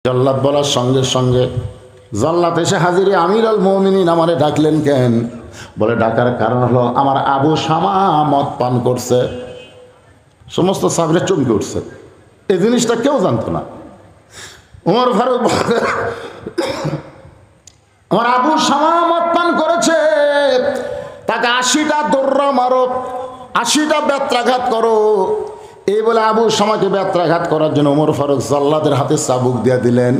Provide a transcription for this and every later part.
জল্লাদ বলার সঙ্গে সঙ্গে জল্লাদ এসে হাজিরে আমির আল মুমিনিন আমারে ডাকলেন কেন? বলে ডাকার কারণ হলো আমার আবু শামা মদ পান করছে। সমস্ত সাহাবীরা চমকে উঠছে, এই জিনিসটা কেউ জানতো না। ওমর ফারুক আমার আবু শামা মদ পান করেছে, তাকে 80টা দৌড়া মারো, 80টা বেত্রাঘাত করো। এই বলে আবু শামাকে বেত্রাঘাত করার জন্য ওমর ফারুক জল্লাদের হাতে চাবুক দিয়ে দিলেন।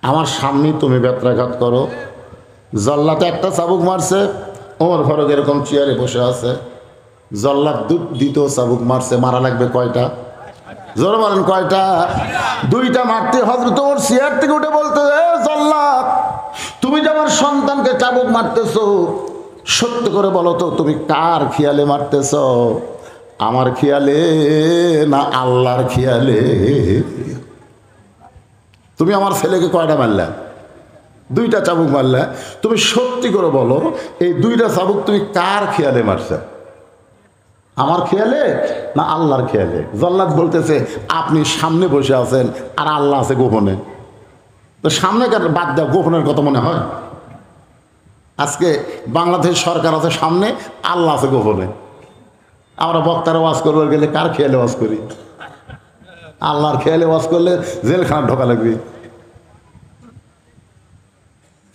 আমার সামনে তুমি বেত্রাঘাত করো। জল্লাদে একটা চাবুক মারছে, ওমর ফারুক এরকম চেয়ারে বসে আছে। জল্লাদ দ্বিতীয় চাবুক মারছে। মারা লাগবে কয়টা? জোর বলেন কয়টা? 2টা মারতে হযরত ওমর চেয়ার থেকে উঠে বলতে, জল্লাদ তুমি যে আমার সন্তানকে চাবুক মারতেছো, সত্য করে বলো তো তুমি কার খেয়ালে মারতেছ? আমার খেয়ালে না আল্লাহর খেয়ালে? তুমি আমার ছেলেকে কয়টা মারলে? 2টা চাবুক মারলে। তুমি সত্যি করে বলো এই 2টা চাবুক তুমি কার খেয়ালে মারছে? আমার খেয়ালে না আল্লাহর খেয়ালে? জল্লাদ বলতেছে আপনি সামনে বসে আছেন আর আল্লাহ আছে গোপনে। তো সামনে বাদ দেওয়া গোপনের কথা মনে হয়? আজকে বাংলাদেশ সরকার আছে সামনে, আল্লাহ আছে গোপনে। আমরা বক্তারা ওয়াজ করবার গেলে কার খেয়ালে ওয়াজ করি? আল্লাহর খেয়ালে ওয়াজ করলে জেলখানা ঢোকা লাগবে।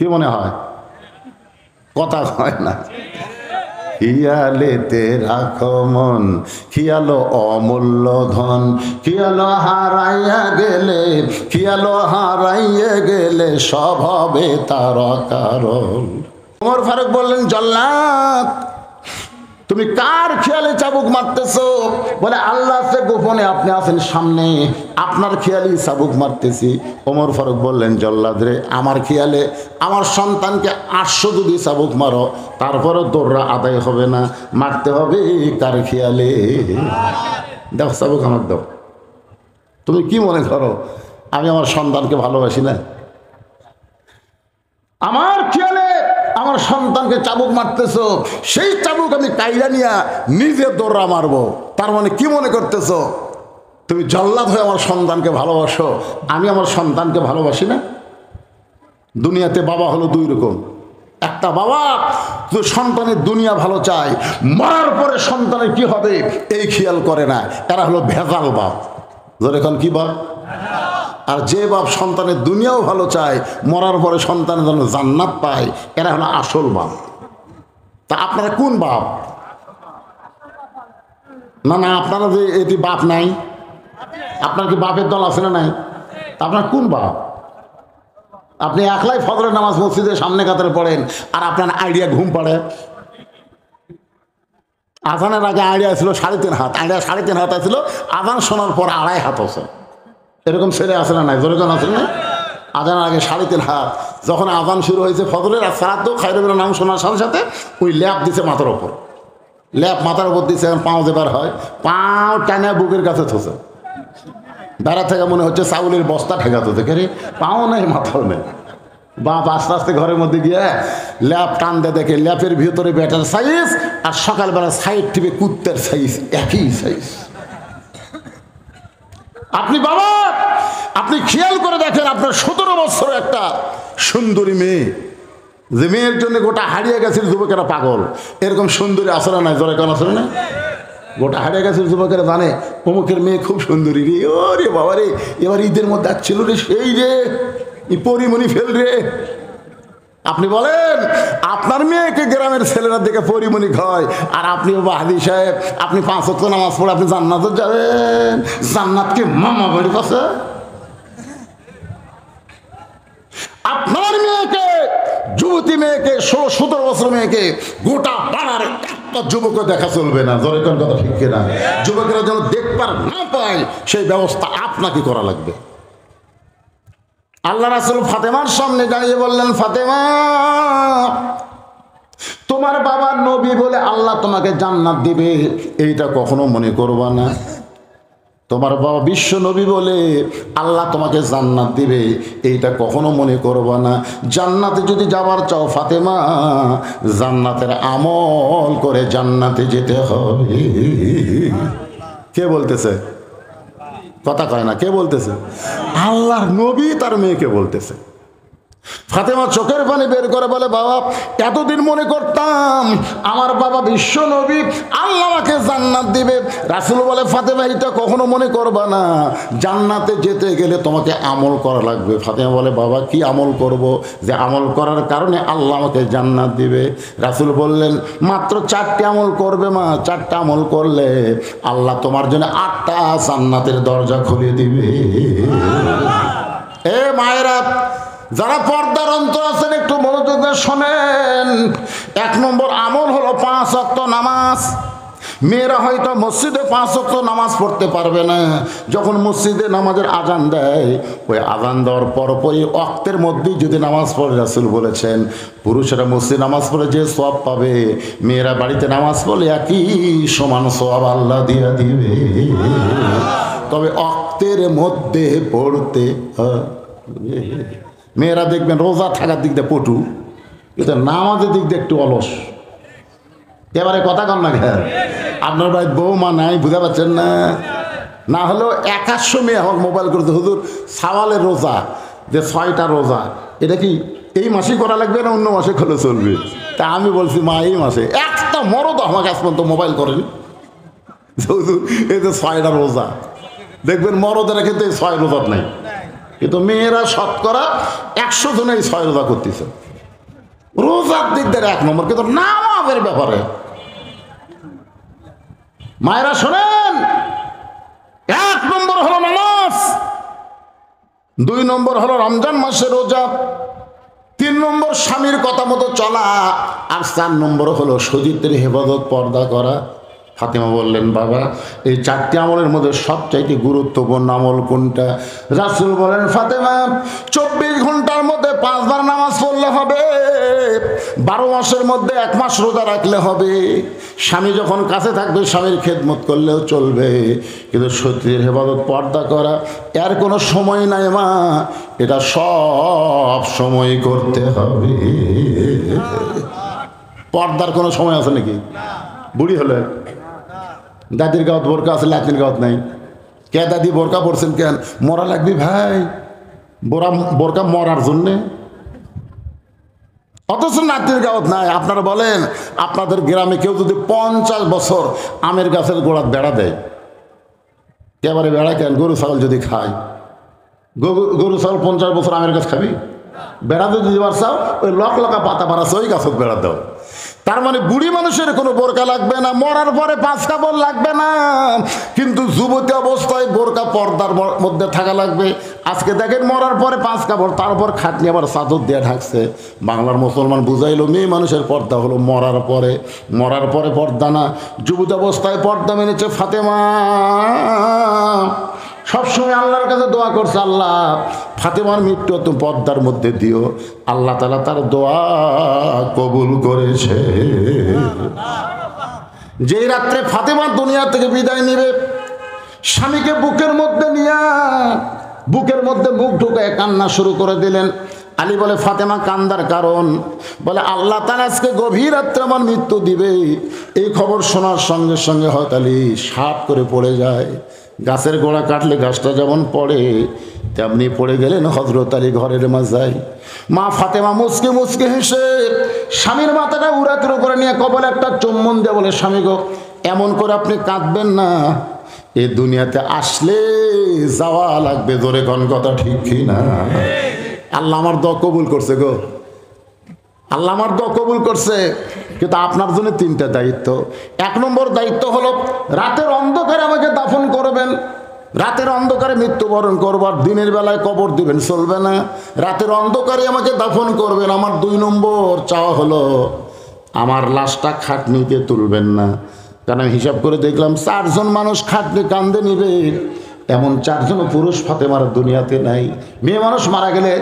কি মনে হয়? কথা হয় না। খেয়ালেতে রাখো মন, খেয়ালো অমূল্য ধন, খেয়ালো হারাইয়া গেলে, খেয়ালো হারাইয়া গেলে সব হবে তার কারণ। ওমর ফারুক বললেন, জল্লাদ তুমি কার খেয়ালে চাবুক মারতেছো? বলে আল্লাহ আছে গোপনে, আপনি আছেন সামনে, আপনার খেয়ালেই চাবুক মারতেছি। ওমর ফারুক বললেন, জল্লাদ রে আমার খেয়ালে আমার সন্তানকে 800 যদি চাবুক মারো তারপরও দৌড়া আদায় হবে না, মারতে হবে কার খেয়ালে? দাও চাবুক আমার দাও। তুমি কি মনে করো আমি আমার সন্তানকে ভালোবাসি না? আমার খেয়ালে আমার সন্তানকে চাবুক মারতেছো, সেই চাবুক আমি কাইরা নিয়া নিজে দৌড়া মারবো। তার মানে কি মনে করতেছো তুমি জল্লাদ হয়ে আমার সন্তানকে ভালোবাসো, আমি আমার সন্তানকে ভালোবাসি না? দুনিয়াতে বাবা হলো 2 রকম। একটা বাবা তো সন্তানের দুনিয়া ভালো চায়, মরার পরে সন্তানের কি হবে এই খেয়াল করে না, এরা হলো ভেজাল বাপ। ধরে এখন কি বাপ? আর যে বাপ সন্তানের দুনিয়াও ভালো চায়, মরার পরে সন্তানের জন্য জান্নাত পায়, এরা হলো আসল বাপ। তা আপনারা কোন বাপ? না না, আপনারা যে এটি বাপ নাই, আপনার কি বাপের দল আছে না নাই? আপনার কোন বাপ? আপনি একলাই ফজরের নামাজ মসজিদের সামনে কাতারে পড়েন আর আপনার আইডিয়া ঘুম পাড়ে। আজানের আগে আইডিয়া ছিল 3.5 হাত, আইডিয়া 3.5 হাত ছিল, আজান শোনার পর 2.5 হাত আছে। এরকম ছেলে আছে না নাই? যেরকম আছে না? আজানের আগে 3.5 হাত। যখন আজান শুরু হয়েছে ফজরের আর সালাত তো খায়রুল নাম শোনার সাথে সাথে ওই ল্যাপ দিছে মাথার ওপর, ল্যাপ মাথার ওপর দিছে। এখন পাও যেবার হয়, পাও টানা বুকের কাছে থুছে, বেড়া থেকে মনে হচ্ছে চাউলের বস্তা ঠেকাতে থেকে, রে পাও নেই মাথাও নেই। বাপ আস্তে আস্তে ঘরের মধ্যে গিয়ে ল্যাপ টান দিয়ে দেখে ল্যাপের ভিতরে ব্যাটার সাইজ আর সকালবেলা সাইড টিপে কুত্তের সাইজ একই সাইজ। আপনি বাবা, আপনি খেয়াল করে দেখেন আপনার 17 বছর একটা সুন্দরী মেয়ে, যে মেয়ের জন্য গোটা হারিয়ে গেছে যুবকেরা পাগল, এরকম সুন্দরী আসলে নাই? জোরে কেন আসলে না? গোটা হারিয়ে গেছে যুবকেরা জানে অমুকের মেয়ে খুব সুন্দরী রে, ও রে বাবা রে, এবার ঈদের মধ্যে আসছিল রে, সেই রে পরিমণি ফেল রে। আপনি বলেন আপনার মেয়েকে গ্রামের ছেলেরা দেখে পরিমণি খায়, আর আপনি বাবা হাদি সাহেব আপনি 5 ওয়াক্ত নামাজ পড়ে আপনি জান্নাতে যাবেন? জান্নাত কি মামা বাড়ির কাছে? আপনার মেয়েকে, যুবতী মেয়েকে, 16-17 বছর মেয়েকে গোটা পাড়ার একটা যুবকও দেখা চলবে না। জোরে কোন কথা ঠিক কিনা? যুবকেরা যেন দেখবার না পায় সেই ব্যবস্থা আপনাকে করা লাগবে। আল্লাহ রাসূল ফাতেমার সামনে দাঁড়িয়ে বললেন, ফাতেমা তোমার বাবা নবী বলে আল্লাহ তোমাকে জান্নাত দিবে এইটা কখনো মনে করবা না। তোমার বাবা বিশ্ব নবী বলে আল্লাহ তোমাকে জান্নাত দিবে এইটা কখনো মনে করবা না। জান্নাতে যদি যাবার চাও ফাতেমা, জান্নাতের আমল করে জান্নাতে যেতে হবে। কে বলতেছে? কথা কয় না, কে বলতেছে? আল্লাহর নবী তার মেয়েকে বলতেছে। ফাতেমা চোখের পানি বের করে বলে, বাবা এতদিন মনে করতাম আমার বাবা বিশ্ব নবী, আল্লাহ আমাকে জান্নাত দিবে। রাসূল বলে, ফাতেমা এটা কখনো মনে করবা না, জান্নাতে যেতে গেলে তোমাকে আমল করা লাগবে। ফাতেমা বলে, বাবা কি আমল করব যে আমল করার কারণে আল্লাহ আমাকে জান্নাত দিবে? রাসূল বললেন, মাত্র 4টি আমল করবে মা, 4টা আমল করলে আল্লাহ তোমার জন্য 8টা জান্নাতের দরজা খুলে দিবে। এ মায়েরা, যারা পর্দার অন্তর আছেন একটু মনোযোগ দিয়ে শোনেন। 1 নম্বর আমল হলো 5 ওয়াক্ত নামাজ। মেয়েরা হয়তো মসজিদে 5 ওয়াক্ত নামাজ পড়তে পারবে না, যখন মসজিদে নামাজের আজান দেয়, ওই আজান দেওয়ার পরপরই ওয়াক্তের মধ্যেই যদি নামাজ পড়ে, রাসূল বলেছেন পুরুষেরা মসজিদে নামাজ পড়ে যে সওয়াব পাবে, মেয়েরা বাড়িতে নামাজ পড়লে একই সমান সওয়াব আল্লাহ দিয়ে দিবে। তবে ওয়াক্তের মধ্যে পড়তে হবে। মেয়েরা দেখবেন রোজা থাকার দিক দিয়ে পটু, কিন্তু নামাজের দিক দিয়ে একটু অলস। এবারে কথা কন না ঘর, আপনার বাড়ির বৌমা নাই, বুঝতে পারছেন না? না হলেও 100 মেয়ে আমার মোবাইল করতে, হুজুর সাওয়ালের রোজা যে 6টা রোজা, এটা কি এই মাসেই করা লাগবে না অন্য মাসে খোলে চলবে? তা আমি বলছি মা এই মাসে। একটা মরদ আমাকে আজ পর্যন্ত মোবাইল করেন, হুজুর এই যে 6টা রোজা, দেখবেন মরদেরা কিন্তু এই 6 রোজা নাই, কিন্তু মেয়েরা শতকরা 100 জনে এই 6 রোজা করতেছে। রোজার দিক দিয়ে 1 নম্বর, কিন্তু নামাজের ব্যাপারে মায়েরা শোনেন, 1 নম্বর হলো নামাজ, 2 নম্বর হলো রমজান মাসে রোজা, 3 নম্বর স্বামীর কথা মতো চলা, আর 4 নম্বর হলো সতীত্বের হেফাজত, পর্দা করা। ফাতেমা বললেন, বাবা এই 4টি আমলের মধ্যে সবচাইতে গুরুত্বপূর্ণ আমল কোনটা? রাসূল বলেন, ফাতেমা 24 ঘন্টার মধ্যে 5 বার নামাজ পড়লে হবে, 12 মাসের মধ্যে 1 মাস রোজা রাখলে হবে। স্বামী যখন কাছে থাকবে স্বামীর খেদমত করলেও চলবে, কিন্তু সতীর হেফাজত, পর্দা করা এর কোনো সময় নাই মা, এটা সব সময় করতে হবে। পর্দার কোনো সময় আছে নাকি? বুড়ি হলে দাদির গাঁত বোরকা আছে, লাতির গাঁত নাই। কে দাদি বোরকা পড়ছেন কেন? মরা লাগবি ভাই, বোরকা মরার জন্যে, অথচ নাতির গাঁত নাই। আপনারা বলেন, আপনাদের গ্রামে কেউ যদি 50 বছর আমের গাছের গোড়াত বেড়া দেয়, এবারে বেড়া কেন? গরু ছাগল যদি খায়, গরু ছাগল 50 বছর আমের গাছ খাবি? বেড়া যদি দিবার চাও, ওই লকা পাতা পাড়াছে ওই গাছত বেড়া দাও। তার মানে বুড়ি মানুষের কোনো বোরকা লাগবে না, মরার পরে 5 কাপড় লাগবে না, কিন্তু যুবতী অবস্থায় বোরকা পর্দার মধ্যে থাকা লাগবে। আজকে দেখেন মরার পরে 5 কাপড়, তারপর খাটনি আবার চাদর দিয়ে ঢাকছে। বাংলার মুসলমান বুঝাইলো মেয়ে মানুষের পর্দা হলো মরার পরে, মরার পরে পর্দা না, যুবতী অবস্থায় পর্দা মেনেছে ফাতেমা। সবসময় আল্লাহর কাছে দোয়া করছে, আল্লাহ ফাতেমার মৃত্যু তুমি পর্দার মধ্যে দিও। আল্লাহ তাআলা তার দোয়া কবুল করেছে। যেই রাত্রে ফাতেমা দুনিয়া থেকে বিদায় নেবে, স্বামীকে বুকের মধ্যে নিয়ে বুকের মধ্যে মুখ ঢুকায় কান্না শুরু করে দিলেন। আলী বলে, ফাতেমা কান্দার কারণ? বলে, আল্লাহ তাআলা আজকে গভীর রাত্রে আমার মৃত্যু দিবে। এই খবর শোনার সঙ্গে সঙ্গে হয়তো আলী সাপ করে পড়ে যায়। গাছের গোড়া কাটলে গাছটা যেমন পড়ে, তেমনি পড়ে গেলেন হযরত আলী ঘরের মাঝায়। মা ফাতেমা মুচকে মুচকে হেসে স্বামীর মাথাটা উরাতের উপরে নিয়ে কপালে একটা চুম্বন দিয়ে বলে, স্বামী গো, এমন করে আপনি কাঁদবেন না, এই দুনিয়াতে আসলে যাওয়া লাগবে। জোরে কোন কথা ঠিক কি না? আল্লাহ আমার দোয়া কবুল করছে গো, আল্লাহ আমার দোয়া কবুল করছে। কিন্তু আপনার জন্য 3টা দায়িত্ব। 1 নম্বর দায়িত্ব হলো রাতের অন্ধকারে আমাকে দাফন করবেন। রাতের অন্ধকারে মৃত্যুবরণ করবার, দিনের বেলায় কবর দিবেন চলবে না, রাতের অন্ধকারে আমাকে দাফন করবেন। আমার 2 নম্বর চাওয়া হলো আমার লাশটা খাটনিতে তুলবেন না, কারণ আমি হিসাব করে দেখলাম 4 জন মানুষ খাটনি কান্দে নিবে, এমন 4 জন পুরুষ ফাতেমার দুনিয়াতে নাই। মেয়ে মানুষ মারা গেলে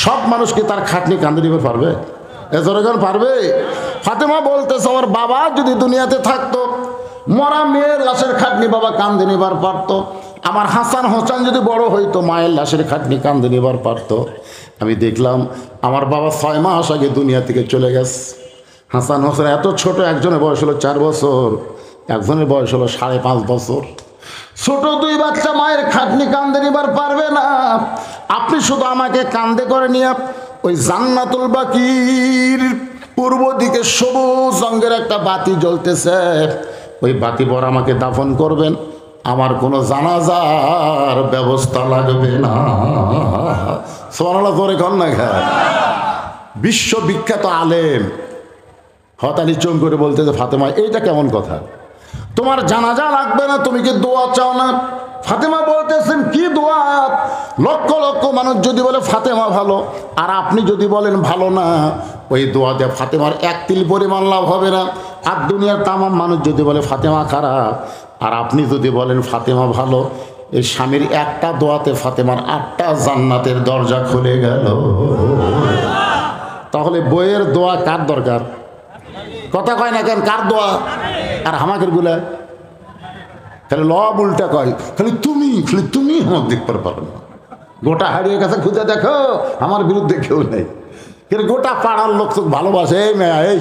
সব মানুষকে তার খাটনি কান্দে নিবে পারবে? এজরজন পারবে? ফাতেমা বলতেছে, আমার বাবা যদি দুনিয়াতে থাকতো, মরা মেয়ের লাশের খাটনি বাবা কান্দে নিবার পারতো। আমার হাসান হোসেন যদি বড় হইতো, মায়ের লাশের খাটনি কান্দে নিবার পারতো। আমি দেখলাম আমার বাবা 6 মাস আগে দুনিয়া থেকে চলে গেছে। হাসান হোসেন এত ছোট, একজনের বয়স হলো 4 বছর, একজনের বয়স হলো 5.5 বছর। ছোট দুই বাচ্চা মায়ের খাটনি কান্দে নিবার পারবে না, আপনি শুধু আমাকে কান্দে করে নিয়ে ওই জান্নাতুল বাকির পূর্ব দিকে সবুজ রঙের একটা বাতি জ্বলতেছে, ওই বাতি পর আমাকে দাফন করবেন, আমার কোনো জানাজার ব্যবস্থা লাগবে না। সুবহানাল্লাহ করে কন না খায়। বিশ্ববিখ্যাত আলেম হতালি চোখ করে বলতে যে ফাতেমা এইটা কেমন কথা, তোমার জানাজা লাগবে না, তুমি কি দোয়া চাও না? ফাতেমা বলতেছেন কি দোয়া? লক্ষ লক্ষ মানুষ যদি বলে ফাতেমা ভালো আর আপনি যদি বলেন ভালো না, ওই দোয়াতে ফাতেমার এক তিল পরিমাণ লাভ হবে না। আর দুনিয়ার তামাম মানুষ যদি বলে ফাতেমা খারাপ আর আপনি যদি বলেন ফাতেমা ভালো, এই স্বামীর একটা দোয়াতে ফাতেমার 8টা জান্নাতের দরজা খুলে গেল। তাহলে বইয়ের দোয়া কার দরকার? কথা কয় না কেন? কার দোয়া? আর হামাকের গুলা খালি লব উল্টা কয়, খালি তুমি আমাকে দেখতে পারো না। গোটা হারিয়ে কাছে খুঁজে দেখো, আমার বিরুদ্ধে কেউ নেই, কিন্তু গোটা পাড়ার লোক তো ভালোবাসে। এই মেয়া, এই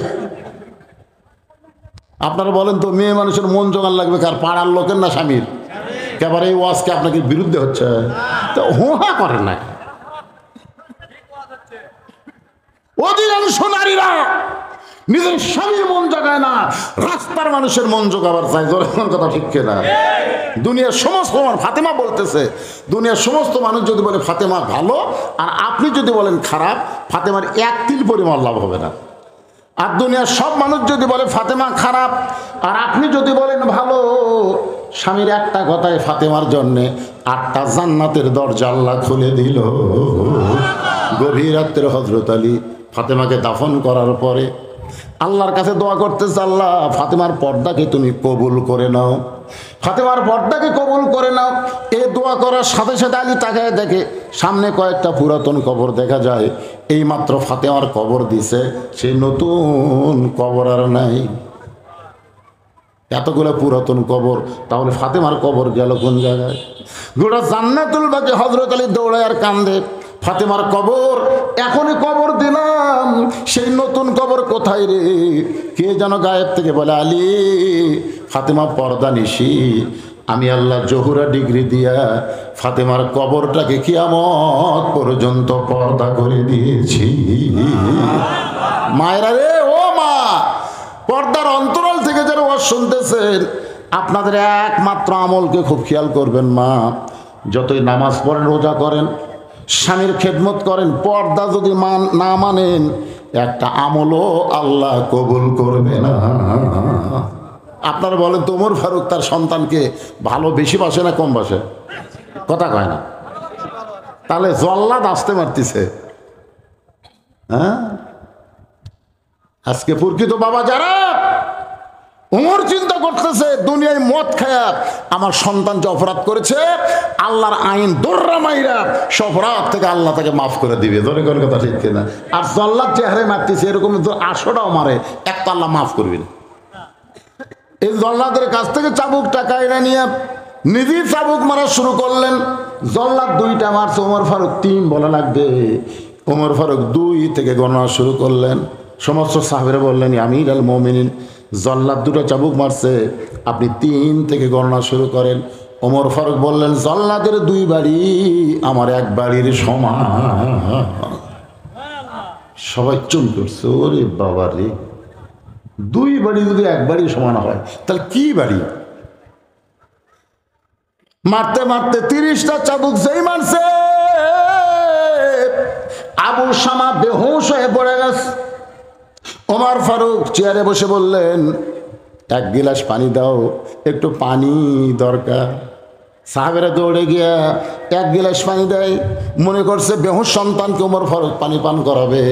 আপনারা বলেন তো, মেয়ে মানুষের মন জোগান লাগবে কার? পাড়ার লোকের না স্বামীর? এবার এই ওয়াজকে আপনাকে বিরুদ্ধে হচ্ছে তো হোহা করেন না। অধিকাংশ নারীরা নিজের স্বামীর মন জাগায় না, রাস্তার মানুষের মন জোগাবার চায়। জোরের কথা ঠিক কিনা? দুনিয়ার সমস্ত ফাতেমা বলতেছে, দুনিয়ার সমস্ত মানুষ যদি বলে ফাতেমা ভালো আর আপনি যদি বলেন খারাপ, ফাতেমার এক তিল পরিমাণ লাভ হবে না। আর দুনিয়ার সব মানুষ যদি বলে ফাতেমা খারাপ আর আপনি যদি বলেন ভালো, স্বামীর একটা কথায় ফাতেমার জন্যে 8টা জান্নাতের দরজা আল্লাহ খুলে দিল। গভীর রাত্রে হযরত আলী ফাতেমাকে দাফন করার পরে আল্লাহর কাছে দোয়া করতেছে, আল্লাহ ফাতেমার পর্দাকে তুমি কবুল করে নাও, ফাতেমার পর্দাকে কবুল করে নাও। এই দোয়া করার সাথে সাথে আলী তাকায় দেখে সামনে কয়েকটা পুরাতন কবর দেখা যায়। এই মাত্র ফাতেমার কবর দিছে, সেই নতুন কবর আর নাই। এতগুলো পুরাতন কবর, তাহলে ফাতেমার কবর গেল কোন জায়গায়? গোটা জান্নাতুল বাকি হযরত আলী দৌড়ায় আর কান্দে, ফাতেমার কবর এখনই কবর দিলাম, সেই নতুন কবর কোথায় রে? কে যেন গায়েব থেকে বলে, আলী ফাতেমা পর্দা নিশি, আমি আল্লাহ জহুরা ডিগ্রি দিয়া ফাতেমার কবরটাকে কিয়ামত পর্যন্ত পর্দা করে দিয়েছি। মায়েরা রে, ও মা, পর্দার অন্তরাল থেকে যারা ওয়াজ শুনতেছেন, আপনাদের একমাত্র আমলকে খুব খেয়াল করবেন। মা যতই নামাজ পড়েন, রোজা করেন, স্বামীর খেদমত করেন, পর্দা যদি না মানেন, একটা আমলও আল্লাহ কবুল করবে না। আপনারা বলেন তো, ওমর ফারুক তার সন্তানকে ভালো বেশি বাসে না কম বাসে? কথা কয় না। তাহলে জল্লাদ আসতে মারতেছে। হ্যাঁ, আজকে প্রকৃত বাবা যারা, ওমর চিন্তা করতেছে দুনিয়ায় মদ খায়া আমার সন্তান যে অপরাধ করেছে, আল্লাহর আইন দৌড়া মাইরা সে অপরাধ থেকে আল্লাহ তাকে মাফ করে দিবে। ধরে কোন কথা ঠিক কিনা? আর জল্লাদ চেহারে মারতেছে, এরকম 800টাও মারে, একটা আল্লাহ মাফ করবে না। এই জল্লাদের কাছ থেকে চাবুক টাকা এনে নিয়ে নিজেই চাবুক মারা শুরু করলেন। জল্লাদ 2টা মারছে, ওমর ফারুক 3 বলা লাগবে। ওমর ফারুক 2 থেকে গণনা শুরু করলেন। সমস্ত সাহাবীরা বললেন, আমির আল মুমিনিন, জল্লাদ 2টা চাবুক মারছে, আপনি 3 থেকে গণনা শুরু করেন। ওমর ফারুক বললেন, জল্লাদের 2 বাড়ি আমার 1 বাড়ির সমান। সবাই চুপ করছে, ওরে বাবা রে, 2 বাড়ি যদি 1 বাড়ি সমান হয়, তাহলে কি বাড়ি? মারতে মারতে 30টা চাবুক যেই মারছে, আবু শামা বেহুশ হয়ে পড়ে গেছে। ওমর ফারুক চেয়ারে বসে বললেন, 1 গিলাস পানি দাও, একটু পানি দরকার। সাহাবেরা দৌড়ে গিয়া 1 গিলাস পানি দেয়। মনে করছে বেহুশ সন্তানকে ওমর ফারুক পানি পান করাবে,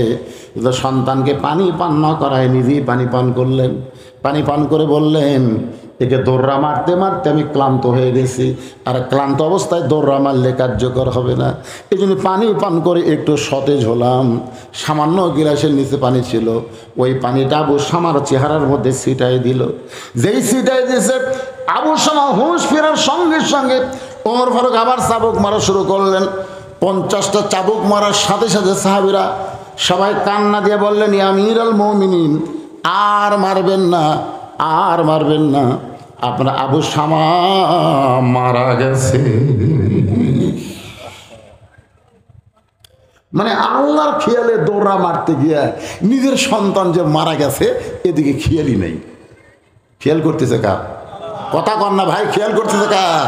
কিন্তু সন্তানকে পানি পান না করায় নিজেই পানি পান করলেন। পানি পান করে বললেন, একে দৌড়া মারতে মারতে আমি ক্লান্ত হয়ে গেছি, আর ক্লান্ত অবস্থায় দৌড়া মারলে কার্যকর হবে না, এই জন্য পানি পান করে একটু সতেজ হলাম। সামান্য গিলাসের নিচে পানি ছিল, ওই পানিটা আবু শামার চেহারার মধ্যে ছিটাই দিল। যেই ছিটাই দিয়েছে, আবু শামা হুঁশ ফেরার সঙ্গে সঙ্গে ওমর ফারুক আবার চাবুক মারা শুরু করলেন। 50টা চাবুক মারার সাথে সাথে সাহাবীরা সবাই কান্না দিয়ে বললেন, আমির আল মুমিনিন, আর মারবেন না, আর মারবেন না। আপনার আবু শামা মারা গেছে। মানে আল্লাহর খেয়ালে দৌড়া মারতে গিয়া নিজের সন্তান যে মারা গেছে এদিকে খেয়ালই নেই। খেয়াল করতেছে কার? কথা কন না ভাই, খেয়াল করতেছে কার?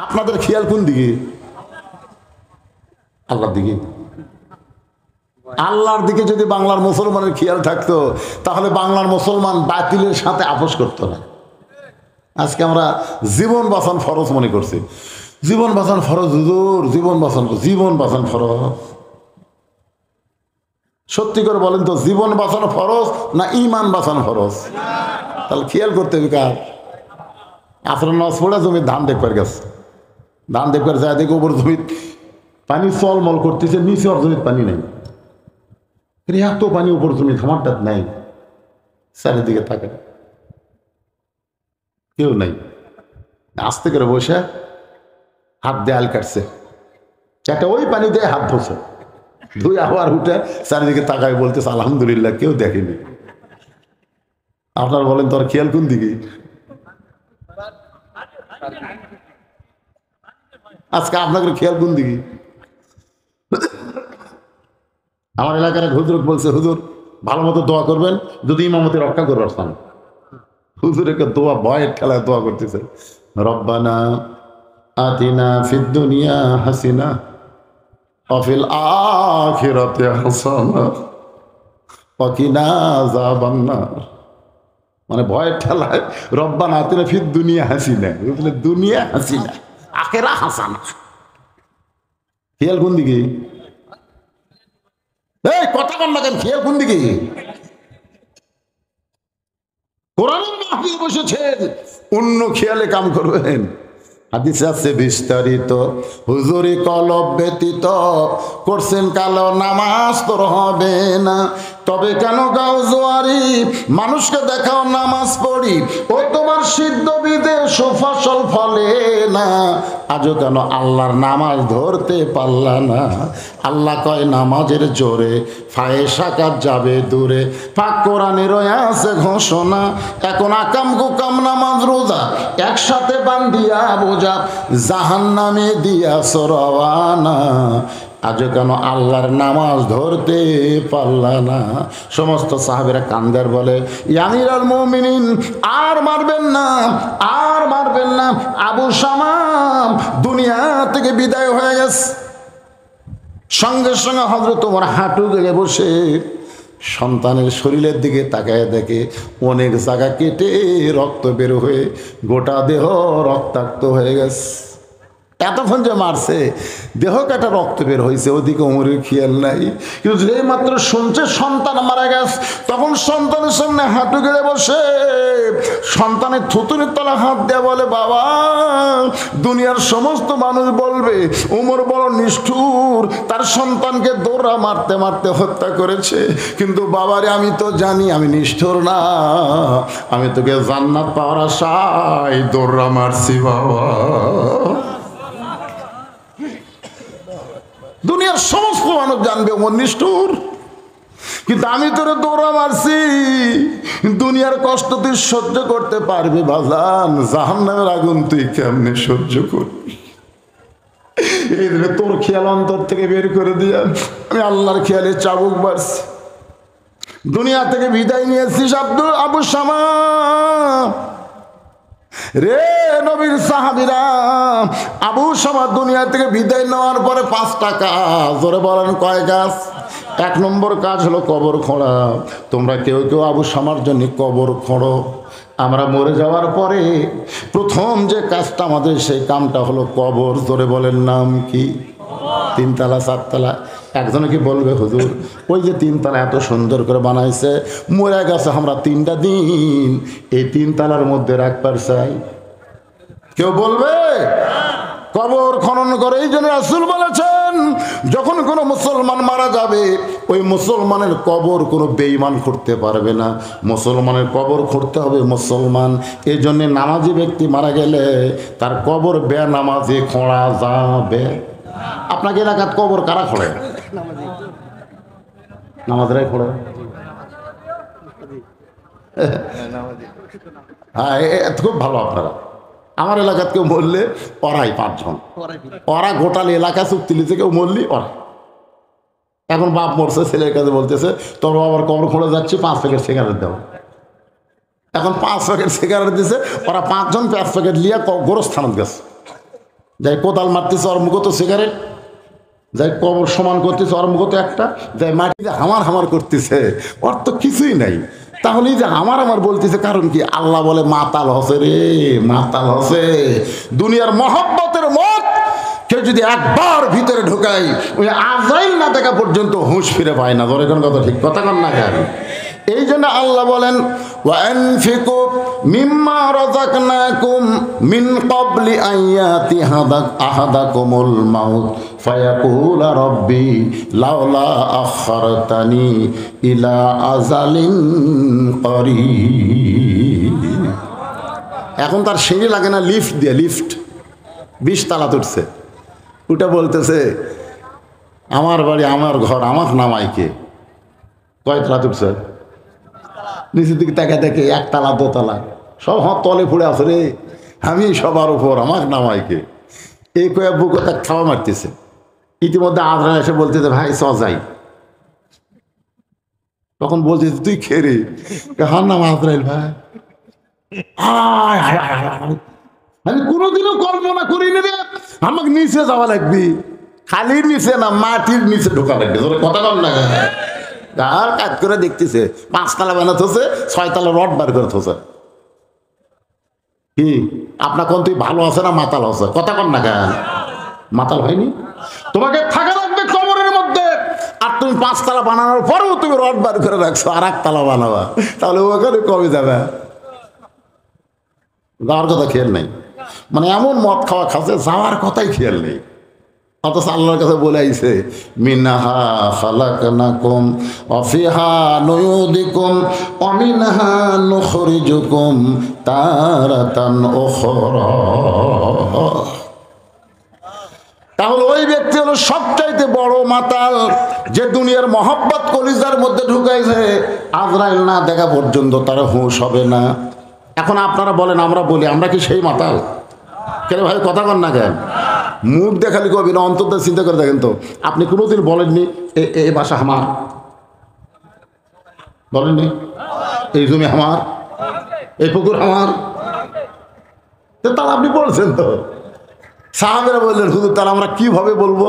আপনাদের খেয়াল কোন দিকে? আল্লাহর দিকে। আল্লাহর দিকে যদি বাংলার মুসলমানের খেয়াল থাকতো তাহলে বাংলার মুসলমান বাতিলের সাথে আপোষ করতো না। আজকে আমরা জীবন বাঁচান ফরজ মনে করছি। জীবন বাঁচান ফরজ হুজুর, জীবন বাঁচান ফরজ। সত্যি করে বলেন তো, জীবন বাঁচানো ফরজ না ঈমান বাঁচানো ফরজ? তাহলে খেয়াল করতে হবে কার? আসরের নামাজ পড়ে জমির ধান দেখবার গেছে, ধান দেখবার যায় দেখে উপর জমির পানি চলমল করতেছে, নিচে ওর জমির পানি নেই। এত পানি উপর জমি, খামারটা নাই। চারিদিকে থাকে কেউ নাই, আস্তে করে বসে হাত দেয়াল কাটছে, চারটা ওই পানি দিয়ে হাত ধরছে, ধুই আবার উঠে চারিদিকে তাকায় বলতেছে আলহামদুলিল্লাহ কেউ দেখেনি। আপনারা বলেন তোর খেয়াল কোন দিকে? আজকে আপনাদের খেয়াল কোন দিকে? আমার এলাকার এক হুজুর বলছে, হুজুর ভালো মতো দোয়া করবেন যদি ইমামতি রক্ষা করবার চান। হুজুরকে দোয়া ভয়ের খেলায় দোয়া করতেছে, রব্বানা আতিনা ফিদ দুনিয়া হাসিনা অফিল আখিরাতে হাসানা ওয়াকিনা আযাবান্নার। মানে ভয়ের ঠেলায় রব্বানা আতিনা ফিদ দুনিয়া হাসিনা, দুনিয়া হাসিনা আখিরা হাসানা। খেয়াল কোন দিকে? এই কথা বল না কেন, খেয়াল কোন দিকে? কোরআনের মাহফিল বসেছেন, অন্য খেয়ালে কাম করবেন। হাদিসে আছে বিস্তারিত, হুজুরি কলব ব্যতীত করছেন কালো নামাজ তোর হবে না। তবে কেন গাও জোয়ারি, মানুষকে দেখাও নামাজ পড়ি, ও তোমার সিদ্ধ বিদেশ ফসল ফলে না। আজও কেন আল্লাহর নামাজ ধরতে পারলা না? আল্লাহ কয় নামাজের জোরে ফায়েসা কাজ যাবে দূরে। পাক কোরআনে রয়ে আছে ঘোষণা, এখন আকাম কুকাম নামাজ রোজা একসাথে বান্ধিয়া বোঝা জাহান্নামে দিয়া সরওয়ানা। আজও কেন আল্লাহর নামাজ ধরতে পারলা না? সমস্ত সাহাবেরা কান্দার বলে, আমিরুল মুমিনিন আর মারবেন না, আর মারবেন না। আবু শামা দুনিয়া থেকে বিদায় হয়ে গেছে। সঙ্গে সঙ্গে হযরত ওমর হাঁটু গেড়ে বসে সন্তানের শরীরের দিকে তাকায় দেখে অনেক জায়গা কেটে রক্ত বের হয়ে গোটা দেহ রক্তাক্ত হয়ে গেছে। এতক্ষণ যে মারছে দেহ কাটা রক্ত বের হয়েছে, ওদিকে ওমরের খেয়াল নাই। কিন্তু যে মাত্র শুনছে সন্তান মারা গেছে, তখন সন্তানের সামনে হাঁটু গেড়ে বসে সন্তানের থুতুনির তলা হাত দেয়া বলে, বাবা দুনিয়ার সমস্ত মানুষ বলবে ওমর বড় নিষ্ঠুর, তার সন্তানকে দৌড়া মারতে মারতে হত্যা করেছে। কিন্তু বাবারে আমি তো জানি আমি নিষ্ঠুর না, আমি তোকে জান্নাত পাওয়ার আশায় দৌড়া মারছি বাবা। দুনিয়ার সমস্ত মানুষ জানবে ওমর নিষ্ঠুর, কিন্তু আমি তোরে দৌড়া মারছি। দুনিয়ার কষ্ট তুই সহ্য করতে পারবি বাজান, জাহান্নামের আগুন তুই কেমনে সহ্য করবি? এই দিনে তোর খেয়াল অন্তর থেকে বের করে দিয়া আমি আল্লাহর খেয়ালে চাবুক বাড়ছি। দুনিয়া থেকে বিদায় নিয়েছিস আবু শামা রে, নবীর সাহাবীরা। আবু শামা দুনিয়া থেকে বিদায় নেওয়ার পরে 5টা কাজ, জোরে বলেন কয় কাজ? 1 নম্বর কাজ হলো কবর খোঁড়া। তোমরা কেউ কেউ আবু শামার জন্য কবর খোঁড়ো। আমরা মরে যাওয়ার পরে প্রথম যে কাজটা আমাদের, সেই কামটা হলো কবর। জোরে বলেন নাম কি? 3 তলা 4 তলা। একজনে কি বলবে হুজুর ওই যে 3 তলা এত সুন্দর করে বানাইছে, মরে গেছে আমরা 3টা দিন এই 3 তলার মধ্যে রাখবার চাই? কেউ বলবে? কবর খনন করে। এই জন্য রাসূল বলেছেন যখন কোনো মুসলমান মারা যাবে ওই মুসলমানের কবর কোনো বেঈমান করতে পারবে না, মুসলমানের কবর করতে হবে মুসলমান। এই জন্য নামাজি ব্যক্তি মারা গেলে তার কবর বেনামাজি খোঁড়া যাবে। আপনাকে এলাকাত কবর কারা খোঁড়ে? নামাজরাই খোঁড়ে। হ্যাঁ, খুব ভালো আপনারা। আমার এলাকাত কেউ মরলে ওরাই 5 জন, ওরা গোটাল এলাকা চুক্তি লিখে কেউ মরলি ওরা। এখন বাপ মরছে, ছেলের কাছে বলতেছে তোর বাবার কবর খোঁড়ে যাচ্ছি, 5 প্যাকেট সিগারেট দাও। এখন 5 প্যাকেট সিগারেট দিছে, ওরা 5 জন 5 প্যাকেট লিয়া গোরস্থানত গেছে। যাই কোদাল মারতেছে ওর মুখে তো সিগারেট, যাই কবর সমান করতেছে ওর মুখে তো একটা, যাই মাটিতে হামার করতেছে, ওর তো কিছুই নাই। তাহলে এই যে আমার বলতেছে কারণ কি? আল্লাহ বলে মাতাল হসে রে, মাতাল হসে। দুনিয়ার মহব্বতের মত কেউ যদি একবার ভিতরে ঢোকায়, ওই আজরাইল না দেখা পর্যন্ত হুঁশ ফিরে পায় না। ধরে কোন কথা ঠিক কথা কন না কেন? এই জন্য আল্লাহ বলেন ওয়ানফিকু মিম্মা রাযাকনাকুম মিন ক্বাবলি আইয়াতি আহাদাকুমুল মাউত ফায়াকুলা রাব্বি লাউলা আখারতানি ইলা আজালিন করিব। এখন তার সিঁড়ি লাগে না, লিফট দিয়ে, লিফট 20 তালা তুলছে, ওটা বলতেছে আমার বাড়ি, আমার ঘর, আমার নামাই কে? কয় তালা তুলছে? নিচের দিকে তাকে দেখে 1 তালা 2 তালা সব হাত তলে পড়ে আছে রে, আমি সবার উপর, আমার নামাইকে। এই কয়ে বুকে তাকে খাওয়া মারতেছে। ইতিমধ্যে আজরাইল এসে বলতেছে ভাই চ যাই। তখন বলতেছে তুই খেরে, হার নাম আজরাইল ভাই। আমি কোনোদিনও কল্পনা করিনি রে আমাকে নিচে যাওয়া লাগবে, খালি নিচে না মাটির নিচে ঢোকা লাগবে। কথা কম না আর কাজ করে দেখতেছে 5 তালা বানাতে হচ্ছে, 6 তালা রড বার করে থোছে। কি আপনার কোন তুই ভালো আছে না মাতাল আছে? কথা কন না কেন? মাতাল হয়নি? তোমাকে থাকা লাগবে কবরের মধ্যে, আর তুমি 5 তালা বানানোর পরেও তুমি রড বার করে রাখছো, আর 1 তালা বানাবা, তাহলে ওখানে কমে যাবে। যাওয়ার কথা খেয়াল নেই, মানে এমন মদ খাওয়া খাচ্ছে যাওয়ার কথাই খেয়াল নেই। অথচ আল্লাহর কাছে বলে আইছে মিনহা খালাকনাকুম ওয়া ফিহা নুয়ুদিকুম ওয়া মিনহা নুখরিজুকুম তারাতান উখরা। তাহলে ওই ব্যক্তি হলো সবচাইতে বড় মাতাল, যে দুনিয়ার মহব্বত কলিজার মধ্যে ঢুকাইছে, আজরাইল না দেখা পর্যন্ত তার হুঁশ হবে না। এখন আপনারা বলেন, আমরা বলি আমরা কি সেই মাতাল? কেন ভাই কথা কন না কেন? মুখ দেখালি কবি না, অন্তত চিন্তা করে দেখেন তো। আপনি কোনোদিন বলেননি এ বাসা আমার, বলেননি এই জমি আমার, এই পুকুর আমার, তাহলে আপনি বলছেন তো। সাহাবেরা বললেন হুজুর তাহলে আমরা কিভাবে বলবো?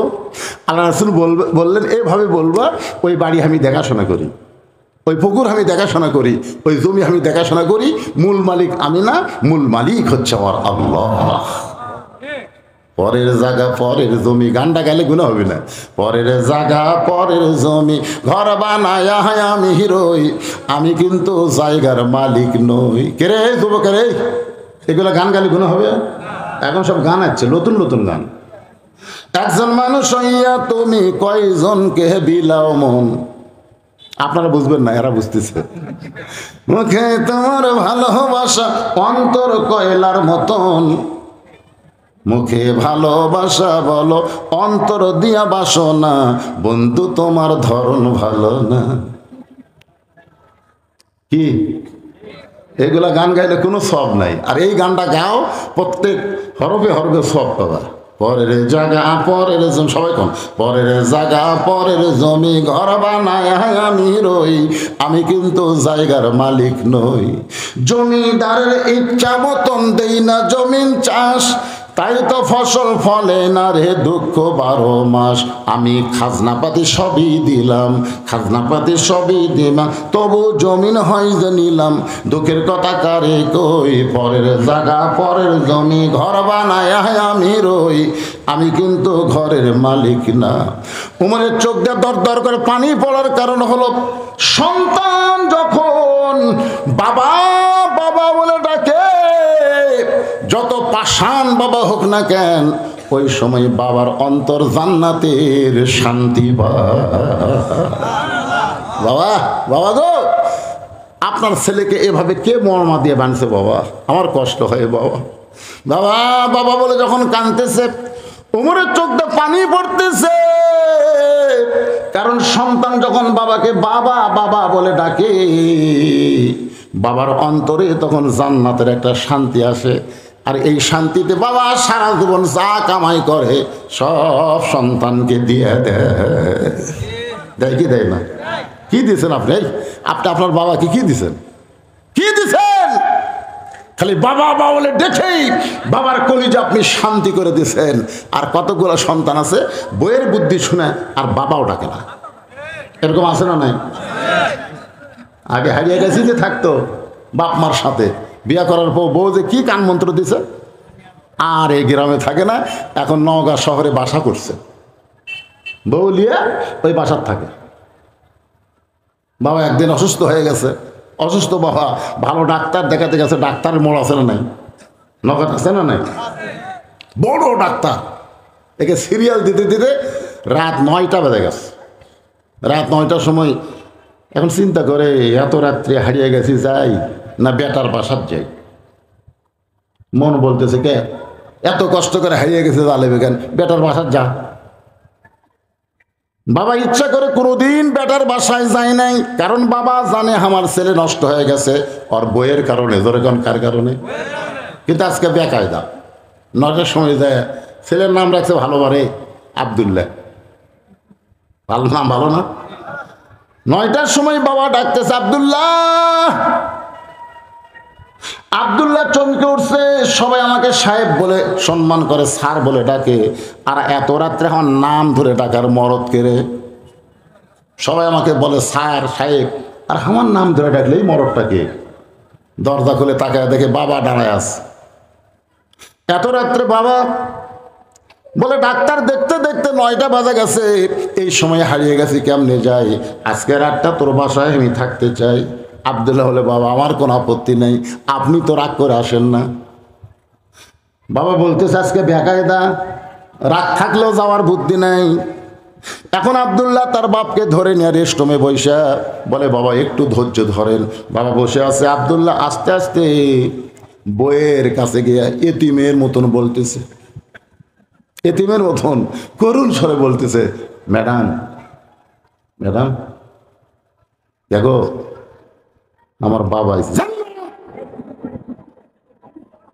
আল্লাহ রাসূল বললেন এইভাবে বলবা, ওই বাড়ি আমি দেখাশোনা করি, ওই পুকুর আমি দেখাশোনা করি, ওই জমি আমি দেখাশোনা করি, মূল মালিক আমি না, মূল মালিক হচ্ছে আমার আল্লাহ। পরের জায়গা পরের জমি, গানটা গাইলে গুনাহ হবে না। পরের জায়গা পরের জমি ঘর বানায় আমি হিরোই, আমি কিন্তু জায়গার মালিক নই। কে রে যুবক রে, এগুলো গান গাইলে গুনাহ হবে? এখন সব গান আছে, নতুন নতুন গান। একজন মানুষ হইয়া তুমি কয়জনকে বিলাও মন। আপনারা বুঝবেন না, এরা বুঝতেছে। মুখে তোমার ভালোবাসা অন্তর কয়লার মতন, মুখে ভালোবাসা বলো অন্তর দিয়া বাসনা, বন্ধু তোমার ধরন ভালো না। কি এগুলা গান গাইলে কোনো সব নাই। আর এই গানটা গাও, প্রত্যেক হরফে হরফে সব পাবা। পরের জায়গা পরের জমি, সবাই কম, পরের জায়গা পরের জমি ঘর বানায় আমি রই, আমি কিন্তু জায়গার মালিক নই। জমিদারের ইচ্ছা মতন দেই না জমিন চাষ, তাই তো ফসল ফলে না রে দুঃখ 12 মাস। আমি খাজনাপাতি সবই দিলাম, খাজনাপাতি সবই দিলাম, তবু জমিন হয় যে নিলাম, দুঃখের কথা কারে কই। পরের জায়গা পরের জমি ঘর বানায় আমি রই, আমি কিন্তু ঘরের মালিক না। উমরের চোখ দিয়ে দর দর করে পানি পড়ার কারণ হলো, সন্তান যখন বাবা বাবা বলে ডাকে, যত পাষাণ বাবা হোক না কেন, ওই সময় বাবার অন্তর জান্নাতের শান্তি বাবা। বাবা গো, আপনার ছেলেকে এভাবে কে মর্মা দিয়ে বানছে বাবা? আমার কষ্ট হয় বাবা। বাবা বাবা বলে যখন কাঁদতেছে, উমরের চোখটা পানি পড়তেছে, কারণ সন্তান যখন বাবাকে বাবা বাবা বলে ডাকে, বাবার অন্তরে তখন জান্নাতের একটা শান্তি আসে। আর এই শান্তিতে বাবা সারা জীবন যা কামাই করে সব সন্তানকে দিয়ে দেয় কি দেয় না? কি দিয়েছেন আপনি? আপনি আপনার বাবাকে কি দিয়েছেন? কি দিয়েছেন? খালি বাবা বাবা বলে দেখেই বাবার কলিজা আপনি শান্তি করে দিয়েছেন। আর কতগুলো সন্তান আছে বইয়ের বুদ্ধি শুনে আর বাবাও ডাকে না। এরকম আছে না নাই? আগে হারিয়ে গেছি যে থাকতো বাপ মার সাথে, বিয়া করার পর বউ যে কি কান মন্ত্র দিছে, আর এই গ্রামে থাকে না, এখন নওগাঁ শহরে বাসা করছে, বউ লিয়ে ওই বাসার থাকে। বাবা একদিন অসুস্থ হয়ে গেছে, অসুস্থ বাবা ভালো ডাক্তার দেখাতে গেছে, ডাক্তারের মোড় আছে না নাই? নগদ আছে না নাই? বড় ডাক্তার, একে সিরিয়াল দিতে দিতে রাত 9টা বেজে গেছে। রাত 9টার সময় এখন চিন্তা করে এত রাত্রে হারিয়ে গেছি, যাই না বেটার বাসার যাই। মন বলতেছে কে এত কষ্ট করে হারিয়ে গেছে, জালেবে কেন, বেটার বাসার যা। বাবা ইচ্ছা করে কোনোদিন বেটার বাসায় যায় নাই, কারণ বাবা জানে আমার ছেলে নষ্ট হয়ে গেছে ওর বইয়ের কারণে। ধরে কোন কার কারণে? কিন্তু আজকে বেকায়দা 9টার সময় যায়, ছেলের নাম রাখছে ভালোবারে আব্দুল্লাহ, ভালো নাম, ভালো না? 9টার সময় বাবা ডাকতেছে আব্দুল্লাহ। আব্দুল্লাহ চমকে উঠছে, সবাই আমাকে সাহেব বলে সম্মান করে, স্যার বলে ডাকে, আর এত রাত্রে আমার নাম ধরে ডাকার মরদ কেড়ে। সবাই আমাকে বলে স্যার সাহেব, আর আমার নাম ধরে ডাকলেই মরদটাকে। দরজা খুলে তাকায় দেখে বাবা দাঁড়ায় আছে। এত রাত্রে বাবা বলে ডাক্তার দেখতে দেখতে 9টা বাজে গেছে, এই সময় হারিয়ে গেছি, কেমনে যাই? আজকে রাতটা তোর বাসায় আমি থাকতে চাই। আব্দুল্লাহ বলে বাবা আমার কোনো আপত্তি নেই, আপনি তো রাগ করে আসেন না। বাবা বলতেছে আজকে বেকায়দা, রাগ থাকলেও যাওয়ার বুদ্ধি নেই। এখন আব্দুল্লাহ তার বাপকে ধরে নিয়ে রেস্টরুমে বসে বলে বাবা একটু ধৈর্য ধরেন। বাবা বসে আছে, আব্দুল্লাহ আস্তে আস্তে বইয়ের কাছে গিয়ে এতিমের মতন বলতেছে, এতিমের মতন করুণ স্বরে বলতেছে, ম্যাডাম ম্যাডাম দেখো আমার বাবা।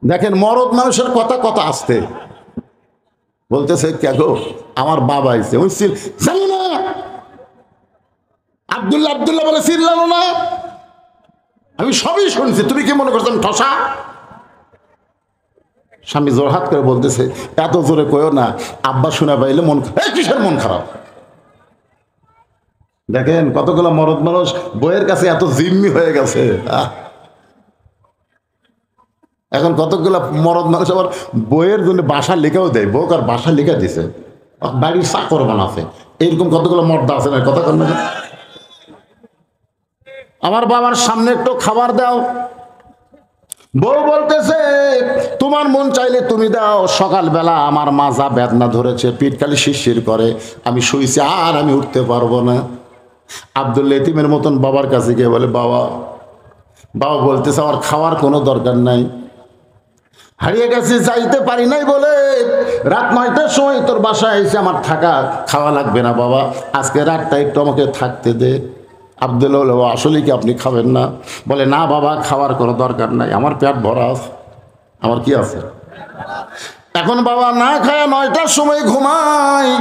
দেখেন মরদ মানুষের কথা কথা আসতে বলতেছে, কেগো আমার বাবা আইছে। জানি না আব্দুল্লাহ, আব্দুল্লাহ বলে চিল্লালো না, আমি সবই শুনছি, তুমি কি মনে করছেন ঠসা? স্বামী জোরহাত করে বলতেছে, এত জোরে কয়ো না, আব্বা শুনে পাইলে মন, কিসের মন খারাপ? দেখেন কতগুলো মরদ মানুষ বইয়ের কাছে এত জিম্মি হয়ে গেছে। এখন কতগুলো মরদ মানুষ আবার বইয়ের জন্য বাসা লিখেও দেয়, বউ আর বাসা লিখে দিছে, বাড়ির চাকর বানাছে। এইরকম কতগুলো মর্দা আছে না, কথা কন না? আমার বাবার সামনে একটু খাবার দাও। বউ বলতেছে তোমার মন চাইলে তুমি দাও, সকালবেলা আমার মাজা বেদনা ধরেছে, পিঠ খালি শিরশির করে, আমি শুইছি আর আমি উঠতে পারবো না। আব্দুল্লাহ এতিমের মতন বাবার কাছে গিয়ে বলে বাবা, বাবা বলতেছে আমার খাওয়ার কোনো দরকার নাই, হারিয়ে গেছি যাইতে পারি নাই বলে রাত 9টার সময় তোর বাসায় এসে আমার থাকা খাওয়া লাগবে না বাবা, আজকে রাতটা একটু আমাকে থাকতে দে। আব্দুল্লাহ বলে আসলে কি আপনি খাবেন না? বলে না বাবা খাওয়ার কোনো দরকার নাই, আমার পেট ভরা আছে, আমার কি আছে। এখন বাবা না খায় 9টার সময় ঘুমায়।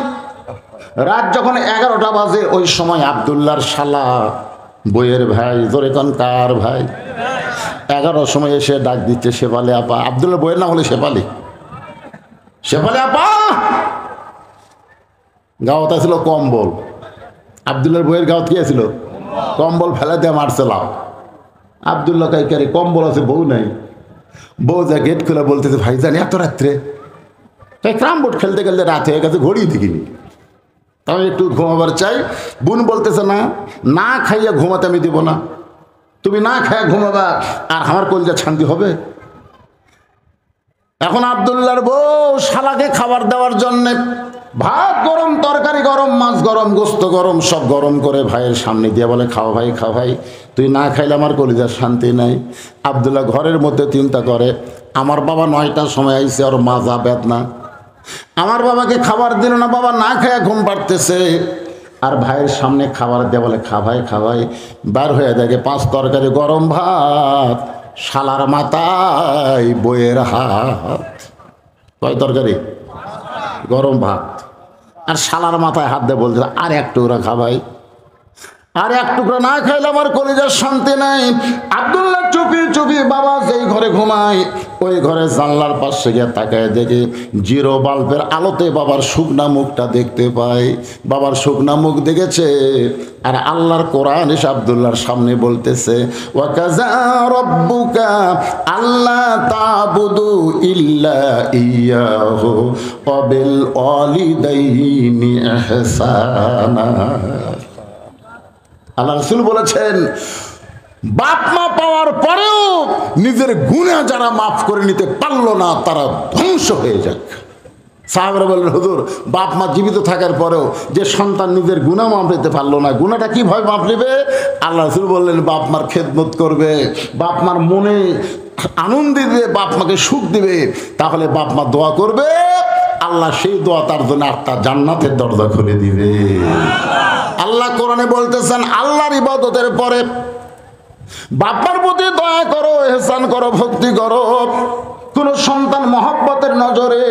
রাত যখন 11টা বাজে ওই সময় আব্দুল্লাহর শালা বইয়ের ভাই, জোরে কোন কার ভাই, 11টার সময় এসে ডাক দিচ্ছে শেফালি আপা। আব্দুল্লাহ বইয়ের নাম হলে শেফালি, শেফালি আপা। গাওয়াতে ছিল কম্বল, আব্দুল্লাহর বইয়ের গাওয়াত কি ছিল? কম্বল ফেলে দিয়ে মারছে লাভ। আব্দুল্লাহ কাইকারি কম্বল আছে, বউ নাই। বউ যা গেট খুলে বলতেছে ভাইজান এত রাত্রে, তাই ক্রাম বোর্ড খেলতে খেলতে রাত হয়ে গেছে, ঘড়ি দেখিনি, তাই একটু ঘুমাবার চাই। বোন বলতেছে না, না খাইয়া ঘুমাতে আমি দিব না, তুমি না খাইয়া ঘুমাবা আর আমার কলজা শান্তি হবে। এখন আব্দুল্লাহর বউ শালাকে খাবার দেওয়ার জন্যে ভাত গরম, তরকারি গরম, মাছ গরম, গোস্ত গরম, সব গরম করে ভাইয়ের সামনে দিয়ে বলে খাও ভাই, খাও ভাই, তুই না খাইলে আমার কলিজার শান্তি নাই। আব্দুল্লাহ ঘরের মধ্যে চিন্তা করে আমার বাবা 9টার সময় আইছে, ওর মাজা বেদনা, আমার বাবাকে খাবার দিল না, বাবা না খাইয়া ঘুম পাড়তেছে। আর ভাইয়ের সামনে খাবার দেয়া বলে খাভাই বার হয়ে দেখে 5 তরকারি গরম ভাত, শালার মাথায় বইয়ের হাত। কয় তরকারি? গরম ভাত। আর শালার মাথায় হাত দিয়ে বলছে আর এক টুকরা খাবাই, আর এক টুকরা না খাইলে আমার কলিজার শান্তি নাই। আব্দুল্লাহ চুপিয়ে বাবা যেই ঘরে ঘুমায় ওই ঘরে জানলার পাশে গিয়ে তাকায় দেখে জিরো বাল্বের আলোতে বাবার শুকনা মুখটা দেখতে পায়। বাবার শুকনা মুখ দেখেছে আর আল্লাহর কোরআন এসে আব্দুল্লাহর সামনে বলতেছে ওয়াকাযা রাব্বুকা আল্লা তা'বুদু ইল্লা ইয়াহু ওয়া বিল ওয়ালিদাইনি ইহসানা। আল্লাহ রাসূল বলেছেন বাপ মা পাওয়ার পরেও নিজের গুনাহ যারা মাফ করে নিতে পারলো না তারা ধ্বংস হয়ে যাক। সাহাবারা বললেন হুজুর বাপ মা জীবিত থাকার পরেও যে সন্তান নিজের গুনাহ মাফ নিতে পারলো না, গুনাহটা কিভাবে মাফ নেবে? আল্লাহ রাসূল বললেন বাপ মার খেদমত করবে, বাপ মার মনে আনন্দ দিবে, বাপ মাকে সুখ দিবে, তাহলে বাপ মা দোয়া করবে, আল্লাহ সেই দোয়া তার জন্য একটা জান্নাতের দরজা খুলে দিবে। আল্লাহ কোরআনে বলতেছেন আল্লাহর ইবাদতের পরে বাবার প্রতি দয়া করো, ইহসান করো, ভক্তি করো। কোন সন্তান মহব্বতের নজরে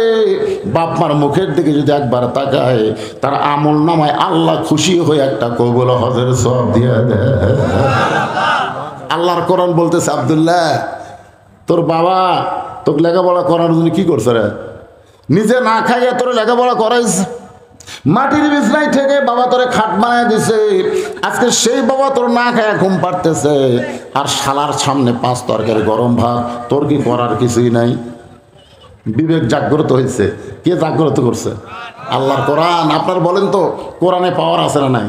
বাপমার মুখের দিকে যদি একবার তাকায় তার আমল নামায় আল্লাহ খুশি হয়ে একটা কবুল হজের সওয়াব দিয়ে দেয়। আল্লাহর কোরআন বলতেছে আব্দুল্লাহ তোর বাবা তোকে লেখাপড়া করার জন্য কি করছে রে? নিজে না খাইয়া তোর লেখাপড়া করাইছে, মাটির বিছনায় থেকে বাবা তোরে খাট বানায় দিছে, আজকে সেই বাবা তোর না খায়া ঘুম পাড়তেছে আর শালার সামনে 5 তরকারি গরম ভাত, তোর কি করার কিছুই নাই? বিবেক জাগ্রত হয়েছে। কে জাগ্রত করছে? আল্লাহর কোরআন। আপনার বলেন তো কোরআনে পাওয়ার আছে না নাই?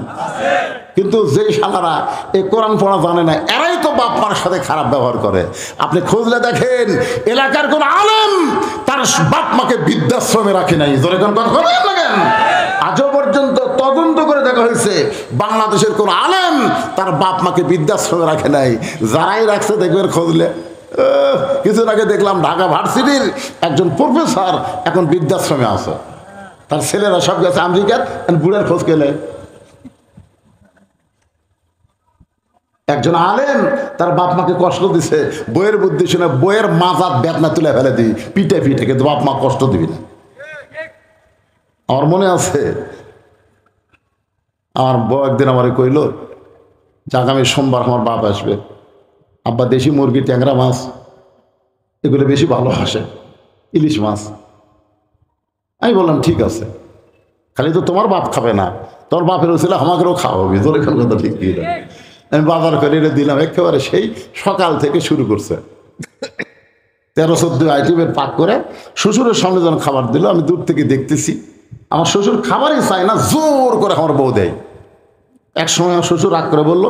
কিন্তু যেই শালারা এই কোরআন পড়া জানে না এরাই তো বাপ মার সাথে খারাপ ব্যবহার করে। আপনি খুঁজলে দেখেন এলাকার কোন আলেম তার বাপ মাকে বৃদ্ধাশ্রমে রাখে নাই। জোরে কোন কথা বলেন না কেন? আজও পর্যন্ত তদন্ত করে দেখা হয়েছে বাংলাদেশের কোন আলেম তার বাপ মাকে বৃদ্ধাশ্রমে রাখে নাই। যারাই রাখছে দেখবেন খুঁজলে। কিছুদিন আগে দেখলাম ঢাকা ভার্সিটির একজন প্রফেসর এখন বৃদ্ধাশ্রমে আছে, তার ছেলেরা সব গেছে আমেরিকার, বুড়ার খোঁজ গেলে। একজন আলেম তার বাপ মাকে কষ্ট দিছে, বইয়ের বুদ্ধি শুনে বইয়ের মাজার বেদনা তুলে ফেলে দিই পিঠে কিন্তু বাপ মা কষ্ট দিবি না। আমার মনে আছে আমার বউ একদিন আমারে কইল যে আগামী সোমবার আমার বাপ আসবে, আব্বা দেশি মুরগি, ট্যাংরা মাছ এগুলো বেশি ভালোবাসে, ইলিশ মাছ। আমি বললাম ঠিক আছে, খালি তো তোমার বাপ খাবে না, তোর বাপের ছিল আমাকেও খাওয়াবি। তোর এখান কথা ঠিক দিল। আমি বাজার করে এটা দিলাম, একেবারে সেই সকাল থেকে শুরু করছে 13-14 আইটেমের পাক করে শ্বশুরের সামনে যখন খাবার দিল আমি দূর থেকে দেখতেছি। আমার শ্বশুর খাবারই চায় না, জোর করে আমার বউ দেয়। এক সময় আমার শ্বশুর রাগ করে বললো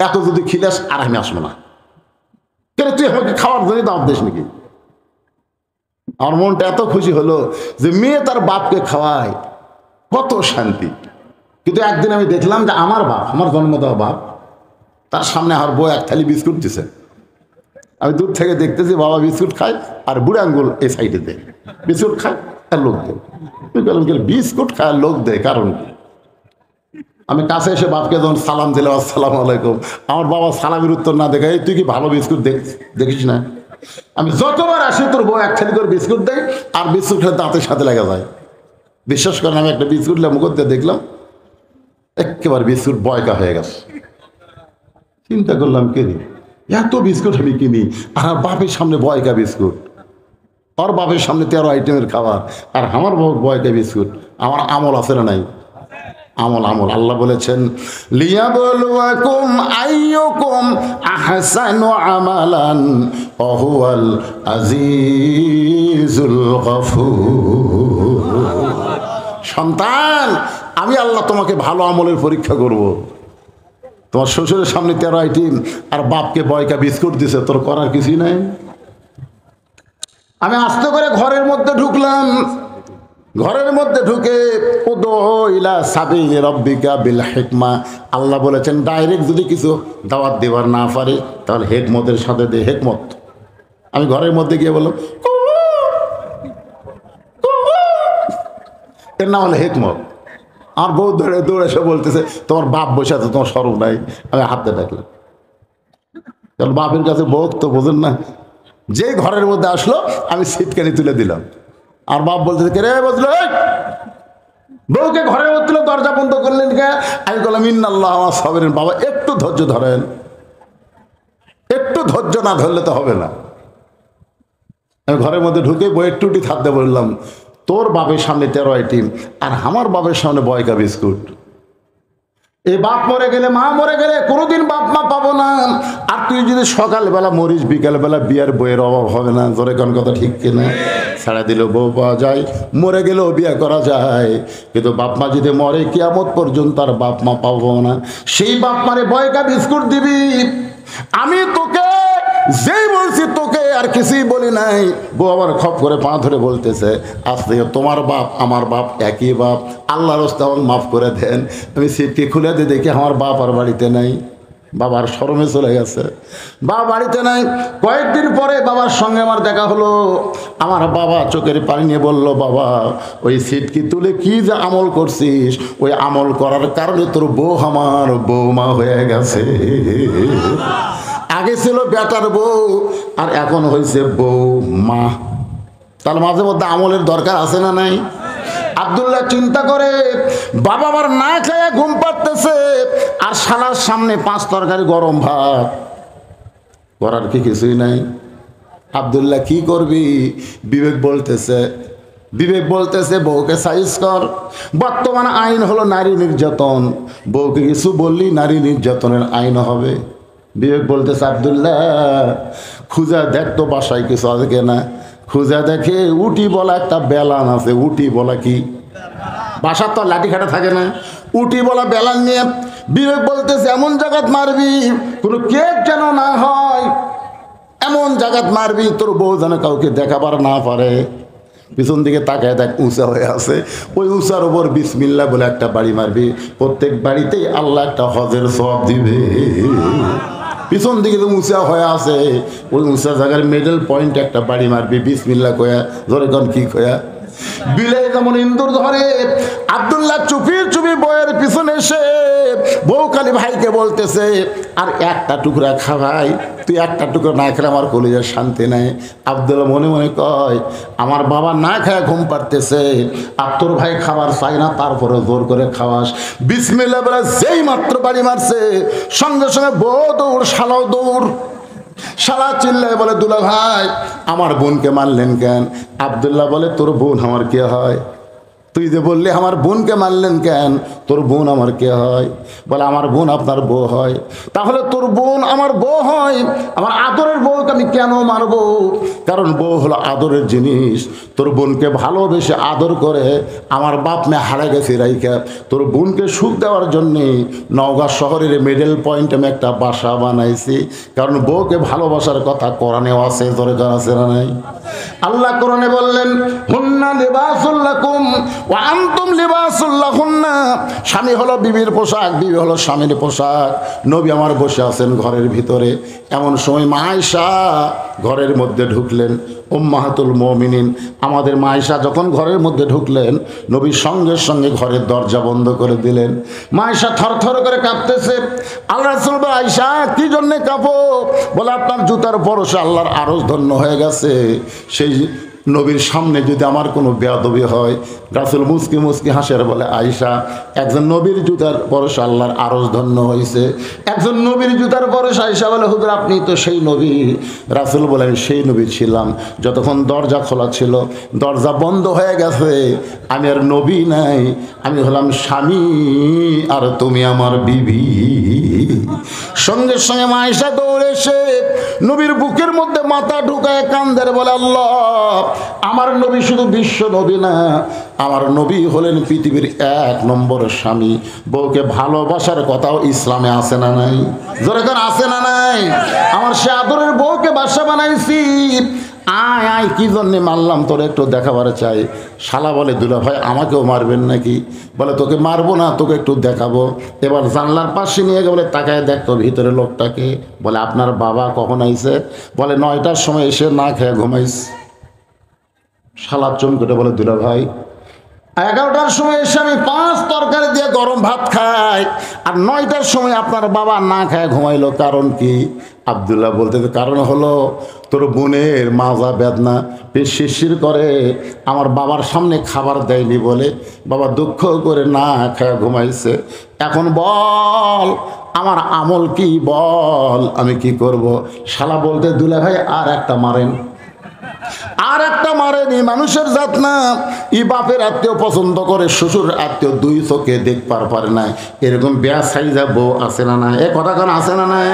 এত যদি খিলাস আর আমি আসবো না। কেন তুই আমাকে খাওয়ার জন্য দাওয়াত দিস নাকি? আমার মনটা এত খুশি হলো যে মেয়ে তার বাপকে খাওয়ায়, কত শান্তি। কিন্তু একদিন আমি দেখলাম যে আমার বাপ, আমার জন্ম দেওয়া বাপ, তার সামনে আমার বউ এক থালি বিস্কুট দিছে। আমি দূর থেকে দেখতেছি বাবা বিস্কুট খায় আর বুড়ো আঙ্গুল এই সাইডে দেয়, বিস্কুট খায় আর লোক দেয়। বিস্কুট খায় আর লোক দেয় কারণ কি? আমি কাছে এসে বাপকে যখন সালাম দিলাম আসসালামু আলাইকুম, আমার বাবা সালামের উত্তর না দেখে তুই কি ভালো বিস্কুট দেখিস না? আমি যতবার আসি তোর বউ এক থালি করে বিস্কুট দেয় আর বিস্কুট খেলে দাঁতের সাথে লেগে যায়। বিশ্বাস করেন আমি একটা বিস্কুট মুখ দিয়ে দেখলাম একেবারে বিস্কুট বয়কা হয়ে গেছে। চিন্তা করলাম কিনি এত বিস্কুট আমি কিনি আর বাপের সামনে বয়কা বিস্কুট, আর বাপের সামনে 13 আইটেমের খাবার আর আমার বয়কা বিস্কুট। আমার আমল আছে না নাই? আমল আল্লাহ বলেছেন লিয়াবলুয়াকুম আইয়ুকুম আহসানু আমালান ওয়া হুয়াল আজিজুল গফুর। সন্তান আমি আল্লাহ তোমাকে ভালো আমলের পরীক্ষা করব। তোমার শ্বশুরের সামনে 13 আইটেম আর বাপকে বয়কা বিস্কুট দিছে, তোর করার কিছুই নাই। আমি আস্তে করে ঘরের মধ্যে ঢুকলাম। ঘরের মধ্যে ঢুকে উদুইলা সাবিলি রাব্বিকা বিল হিকমা, আল্লাহ বলেছেন ডাইরেক্ট যদি কিছু দাওয়াত দেওয়ার না পারে তাহলে হিকমতের সাথে দে হিকমত। আমি ঘরের মধ্যে গিয়ে বললাম এর নাম হলো হিকমত। আমার বউ ধরে দৌড়ে এসে বলতেছে তোমার বাপ বসে আছে, তোমার সরম নাই। আমি হাতে ডাকলাম, কারণ বাপের কাছে বউ তো বোঝেন না। যে ঘরের মধ্যে আসলো আমি সিটকানি তুলে দিলাম। আর বাপ বলতেছে কে রে বুঝলো, বউকে ঘরের মধ্যে তুলে দরজা বন্ধ করলেন কে? আমি বললাম ইন্নাল্লাহ আমার সাবিরিন। বাবা একটু ধৈর্য ধরেন, একটু ধৈর্য না ধরলে তো হবে না। আমি ঘরের মধ্যে ঢুকে বইয়ের টুটি থাকতে বললাম তোর বাপের সামনে 13 আইটেম আর আমার বাপের সামনে বয়কা বিস্কুট। এই বাপ মরে গেলে মা মরে গেলে কোনোদিন বাপ মা পাবো না। আর তুই যদি সকালবেলা মরিস বিকালবেলা বিয়ার বইয়ের অভাব হবে না। জোরে কোন কথা ঠিক কিনা? ছাড়া দিলেও বউ পাওয়া যায়, মরে গেলেও বিয়ে করা যায়, কিন্তু বাপ মা যদি মরে কিয়ামত পর্যন্ত আর বাপ মা পাবো না। সেই বাপ মারে বয়কা বিস্কুট দিবি। আমি তোকে যেই বলছি তোকে আর কিছুই বলি নাই। বউ আবার খপ করে পা ধরে বলতেছে আজ থেকে তোমার বাপ আমার বাপ একই বাপ, আল্লাহর রাস্তে আমাকে মাফ করে দেন। আমি সিটকে খুলে দিয়ে দেখি আমার বাপ আর বাড়িতে নাই। বাবার শরমে চলে গেছে, বাবা বাড়িতে নাই। কয়েকদিন পরে বাবার সঙ্গে আমার দেখা হলো। আমার বাবা চোখের পানি নিয়ে বলল বাবা ওই সিটকি তুলে কি যে আমল করছিস, ওই আমল করার কারণে তোর বউ আমার বৌমা হয়ে গেছে। আগে ছিল বেটার বউ আর এখন হয়েছে বউ মা। তার মাঝে মধ্যে আমলের দরকার আছে না নাই? আব্দুল্লাহ চিন্তা করে বাবা আমার না খেয়ে ঘুম পাড়তেছে আর শালার সামনে 5 তরকারি গরম ভাত, করার কি কিছুই নাই। আব্দুল্লাহ কি করবি? বিবেক বলতেছে বউকে সাইজ কর। বর্তমান আইন হলো নারী নির্যাতন, বউকে কিছু বললি নারী নির্যাতনের আইন হবে। বিবেক বলতেছে আব্দুল্লাহ খুঁজা দেখ তো বাসায় কিছু আছে কিনা। খুঁজা দেখে উটি বলা একটা বেলান আছে। উটি বলা কি? বাসার তো লাঠি খাটা থাকে না, উটি বলা বেলান নিয়ে বিবেক বলতেছে এমন জায়গাত মারবি কোনো কেক যেন না হয়, এমন জায়গাত মারবি তোর বউ যেন কাউকে দেখাবার না পারে। পিছন দিকে তাকায় দেখ উঁচা হয়ে আছে, ওই উঁচার ওপর বিসমিল্লাহ বলে একটা বাড়ি মারবি। প্রত্যেক বাড়িতেই আল্লাহ একটা হজের সওয়াব দিবে। পিছন দিকে তো উঁচা হয়ে আছে, ওই উঁচা জায়গার মিডল পয়েন্ট একটা বাড়ি মারবি বিসমিল্লাহ কয়া। ধরে কন কি কয়া? বিলে যেমন ইন্দুর ধরে। আব্দুল্লাহ চুপি চুপি বউয়ের পিছনে এসে বউ খালি ভাইকে বলতেছে আর একটা টুকরা খা ভাই, তুই একটা টুকরা না খেলে আমার কলিজার শান্তি নাই। আব্দুল্লাহ মনে মনে কয় আমার বাবা না খায় ঘুম পাড়তেছে আর তোর ভাই খাবার চাই না, তারপরে জোর করে খাওয়াস। বিসমিল্লাহ বলে যেই মাত্র বাড়ি মারছে সঙ্গে সঙ্গে বউ দৌড়, শালাও দৌড়। শালা চিল্লায় বলে দুলা ভাই আমার বোনকে মারলেন কেন? আব্দুল্লাহ বলে তোর বোন আমার কে হয়? তুই যে বললি আমার বোনকে মারলেন কেন, তোর বোন আমার কে হয়? বলে আমার বোন আপনার বউ হয়। তাহলে তোর বোন আমার বউ হয়, আমার আদরের বউকে আমি কেন মারবো? কারণ বউ হলো আদরের জিনিস। তোর বোনকে ভালোবেসে আদর করে আমার বাপ মে হারা গেছে রাইকা তোর বোনকে সুখ দেওয়ার জন্যে নওগাঁ শহরের মিডল পয়েন্ট আমি একটা বাসা বানাইছি। কারণ বউকে ভালোবাসার কথা কোরআনেও আছে, ধরে জানা আছে না নাই? আল্লাহ কোরআনে বললেন হুন্না লিবাসুল লাকুম ওয়া আনতুম লিবাসুল লাহুন্না। স্বামী হলো বিবির পোশাক, বিবি হলো স্বামীর পোশাক। নবী আমার বসে আছেন ঘরের ভিতরে, এমন সময় মা আয়েশা ঘরের মধ্যে ঢুকলেন। উম্মাহাতুল মুমিনিন আমাদের মা আয়েশা যখন ঘরের মধ্যে ঢুকলেন নবী সঙ্গে সঙ্গে ঘরের দরজা বন্ধ করে দিলেন। মা আয়েশা থরথর করে কাঁপতেছে। আল্লাহ রাসূল বলে আয়েশা কি জন্যে কাঁপো? বলে আপনার জুতার পরশে আল্লাহর আরশ ধন্য হয়ে গেছে। সেই নবীর সামনে যদি আমার কোনো বেয়াদবি হয়, রাসূল মুস্কি মুস্কি হাসের বলে আয়েশা একজন নবীর জুতার পরশে আল্লাহর আরশ ধন্য হয়েছে। একজন নবীর জুতার পরশে আয়েশা বলে হুজুর আপনি তো সেই নবী। রাসূল বলে আমি সেই নবী ছিলাম যতক্ষণ দরজা খোলা ছিল, দরজা বন্ধ হয়ে গেছে আমি আর নবী নাই, আমি হলাম স্বামী আর তুমি আমার বিবি। সঙ্গে সঙ্গে মা আয়েশা দৌড়ে এসে নবীর বুকের মধ্যে মাথা ঢুকায় কান্দের বলে আল্লাহ আমার নবী শুধু বিশ্ব নবী না, আমার নবী হলেন পৃথিবীর 1 নম্বর স্বামী। বউকে ভালোবাসার কথাও ইসলামে আছে না নাই? জোরে করে আছে না নাই? আমার সে আদরের বউকে বাসা বানাইছি। আয় আয় কি জন্যে মারলাম তোর একটু দেখাবার চাই। শালা বলে দুলা ভাই আমাকেও মারবেন নাকি? বলে তোকে মারবো না, তোকে একটু দেখাবো। এবার জানলার পাশে নিয়ে গেলে বলে তাকায় দেখতো ভিতরে লোকটাকে। বলে আপনার বাবা কখন আইছে? বলে 9টার সময় এসে না খেয়ে ঘুমাইছে। শালা চমকেটে বলে দুলা ভাই 11টার সময় এসে আমি 5 তরকারি দিয়ে গরম ভাত খাই, আর 9টার সময় আপনার বাবা না খায় ঘুমাইলো, কারণ কি? আব্দুল্লাহ বলতে কারণ হলো তোর বোনের মাজা বেদনা, পেট শিরশির করে, আমার বাবার সামনে খাবার দেয়নি বলে বাবা দুঃখ করে না খায় ঘুমাইছে। এখন বল আমার আমল কি, বল আমি কি করব? শালা বলতে দুলা ভাই আর একটা মারেন, আর একটা মারেনি, মানুষের জাত না। ই বাপের আত্মীয় পছন্দ করে, শ্বশুর আত্মীয় দুই চোখে দেখবার পারে না। এরকম বেয়া সাইজা বউ আছে না নাই? এ কথা কেন আছে না নাই?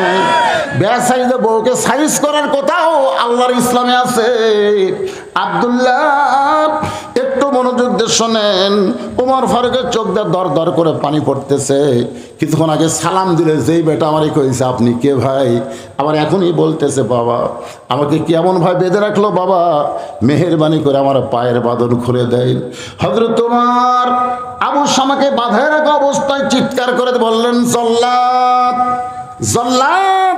বেয়া সাইজা বউকে সাইজ করার কথাও আল্লাহর ইসলামে আছে। আব্দুল্লাহ একটু মনোযোগ দিয়ে শোনেন। ওমর ফারুকের চোখ দিয়ে দর দর করে পানি পড়তেছে। কিছুক্ষণ আগে সালাম দিলে যেই বেটা আমারই কইছে আপনি কে ভাই, আবার এখনই বলতেছে বাবা আমাকে কেমন ভাই বেঁধে রাখলো, বাবা মেহেরবানি করে আমার পায়ের বাঁধন খুলে দেয়। হযরত ওমর আবু শামাকে বাঁধায় রাখা অবস্থায় চিৎকার করে বললেন জল্লাদ, জল্লাদ।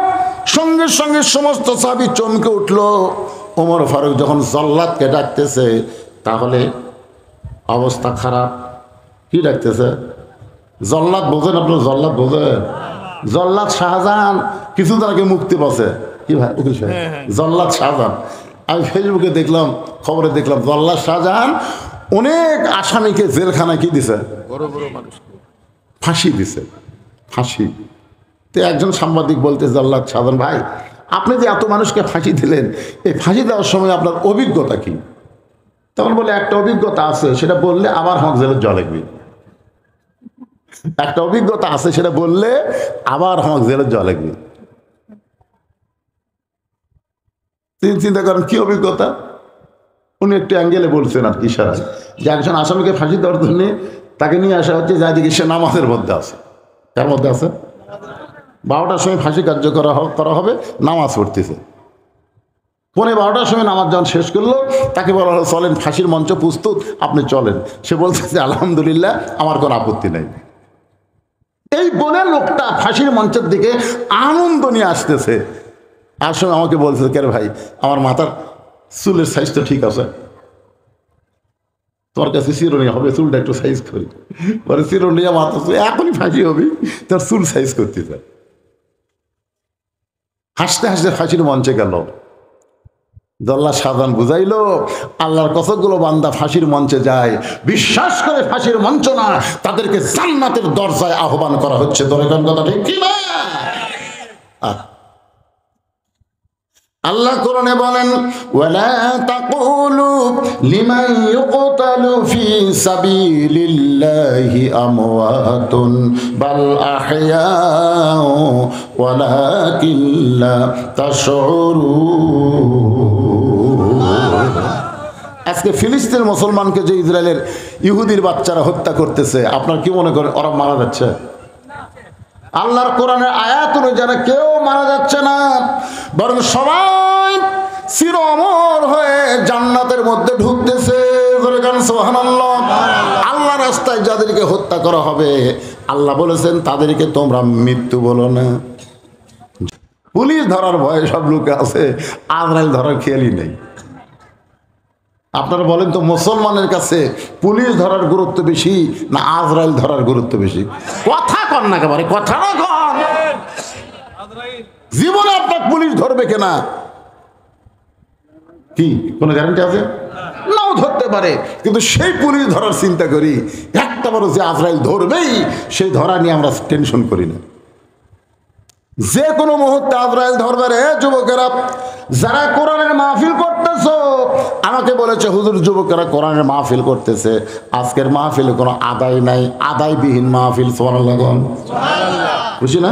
সঙ্গে সঙ্গে সমস্ত সাহাবী চমকে উঠলো। ওমর ফারুক যখন জল্লাদকে ডাকতেছে তাহলে অবস্থা খারাপ। কি ডাকতেছে? জল্লাদ বোঝেন আপনার? জল্লাদ বোঝেন? জল্লাদ শাহজাহান কিছুদিন আগে মুক্তি পাচ্ছে। কি ভাই উকিল সাহেব? জল্লাদ শাহজাহান। আমি ফেসবুকে দেখলাম, খবরে দেখলাম জল্লাদ শাহজাহান অনেক আসামিকে জেলখানায় কি দিছে, বড় বড় মানুষকে ফাঁসি দিছে, ফাঁসি। তো একজন সাংবাদিক বলতে জল্লাদ শাহজাহান ভাই আপনি যে এত মানুষকে ফাঁসি দিলেন, এই ফাঁসি দেওয়ার সময় আপনার অভিজ্ঞতা কি? তখন বলে একটা অভিজ্ঞতা আছে, সেটা বললে আবার হক জেলের জল লাগবে। একটা অভিজ্ঞতা আছে, সেটা বললে আবার হক জেলের জল লাগবে। চিন্তা করেন কি অভিজ্ঞতা। উনি একটু অ্যাঙ্গেলে বলছেন আর ইশারা, যে একজন আসামিকে ফাঁসি দেওয়ার জন্য তাকে নিয়ে আসা হচ্ছে যাদিকে সে নামাজের মধ্যে আছে। তার মধ্যে আছে 12টার সময় ফাঁসি কার্য করা হবে, নামাজ পড়তেছে। 12:15 সময় নামাজ যখন শেষ করলো তাকে বলা হলো চলেন ফাঁসির মঞ্চ প্রস্তুত, আপনি চলেন। সে বলতেছে আলহামদুলিল্লাহ আমার কোনো আপত্তি নাই। এই বলে লোকটা ফাঁসির মঞ্চের দিকে আনন্দ নিয়ে আসতেছে। আর সময় আমাকে বলছে কে ভাই আমার মাথার চুলের সাইজ তো ঠিক আছে, তোমার কাছে চিরুনি হবে, চুলটা একটু সাইজ করি। পরে চিরুনিয়া মাথা এখনই ফাঁসি হবি, তার চুল সাইজ করতে চায়। হাসতে হাসতে ফাঁসির মঞ্চে গেল। জল্লাদ শাহজাহান বুঝাইলো আল্লাহর কতগুলো বান্দা ফাঁসির মঞ্চে যায়, বিশ্বাস করে ফাঁসির মঞ্চ না, তাদেরকে জান্নাতের দরজায় আহ্বান করা হচ্ছে। তোর কোন কথা ঠিক কি না? আল্লাহ কোরআনে বলেন ওয়ালা তাকুলু লিমান ইউকতালু ফি সাবিলিল্লাহি আমওয়াতুন বাল আহইয়াউ ওয়ালাকিন লা তাশউরুন। আজকে ফিলিস্তিনের মুসলমানকে যে ইসরায়েলের ইহুদির বাচ্চারা হত্যা করতেছে, আপনার কি মনে করেন ওরা মারা যাচ্ছে? আল্লাহর কোরআনের আয়াত অনুযায়ী কেউ মারা যাচ্ছে না, বরং সবাই চির অমর হয়ে জান্নাতের মধ্যে ঢুকতেছে। সুবহানাল্লাহ। আল্লাহ রাস্তায় যাদেরকে হত্যা করা হবে আল্লাহ বলেছেন তাদেরকে তোমরা মৃত্যু বলো না। পুলিশ ধরার ভয়ে সব লোক আছে, আজরাইল ধরার খেয়ালই নেই। আপনারা বলেন তো মুসলমানের কাছে পুলিশ ধরার গুরুত্ব বেশি না আজরাইল ধরার গুরুত্ব বেশি? কথা কন না, একেবারে কথা না কন। জীবনে আপনার পুলিশ ধরবে কিনা কি কোনো গ্যারান্টি আছে? নাও ধরতে পারে, কিন্তু সেই পুলিশ ধরার চিন্তা করি। একটা বড় যে আজরাইল ধরবেই সেই ধরা নিয়ে আমরা টেনশন করি না। যে কোনো মুহূর্তে আজরাইল ধরবে রে। যুবকেরা যারা কোরআনের মাহফিল করতেছো, আমাকে বলেছে হুজুর যুবকেরা কোরআনের মাহফিল করতেছে, আজকের মাহফিলে কোনো আদায় নাই, আদায়বিহীন মাহফিল। সুবহানাল্লাহ। খুশি না?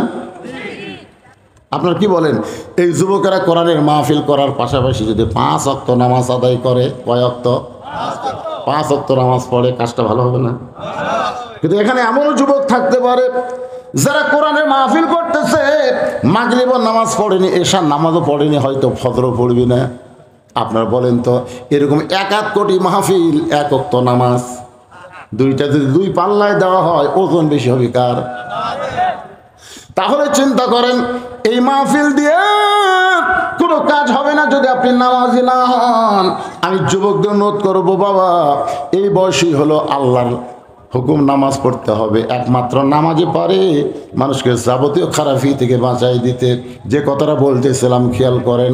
আপনার কি বলেন? এই যুবকেরা কোরআনের মাহফিল করার পাশাপাশি যদি 5 ওয়াক্ত নামাজ আদায় করে, কয় ওয়াক্ত? 5 ওয়াক্ত নামাজ পড়ে, কাজটা ভালো হবে না? কিন্তু এখানে এমনও যুবক থাকতে পারে যারা কোরআনের মাহফিল করতেছে, মাগরিবের নামাজ পড়েনি, এশার নামাজও পড়েনি, হয়তো ফজরও পড়বি না। আপনার বলেন তো এরকম 1 কোটি মাহফিল 1 ওয়াক্ত নামাজ, দুইটা যদি 2 পাল্লায় দেওয়া হয় ওজন বেশি হবে কার? তাহলে চিন্তা করেন এই মাহফিল দিয়ে কোনো কাজ হবে না যদি আপনি নামাজি না হন। আমি যুবকদের অনুরোধ করবো, বাবা এই বয়সই হলো আল্লাহর হুকুম, নামাজ পড়তে হবে। একমাত্র নামাজে পারে মানুষকে যাবতীয় খারাপি থেকে বাঁচাই দিতে। যে কথাটা বলতেছিলাম খেয়াল করেন।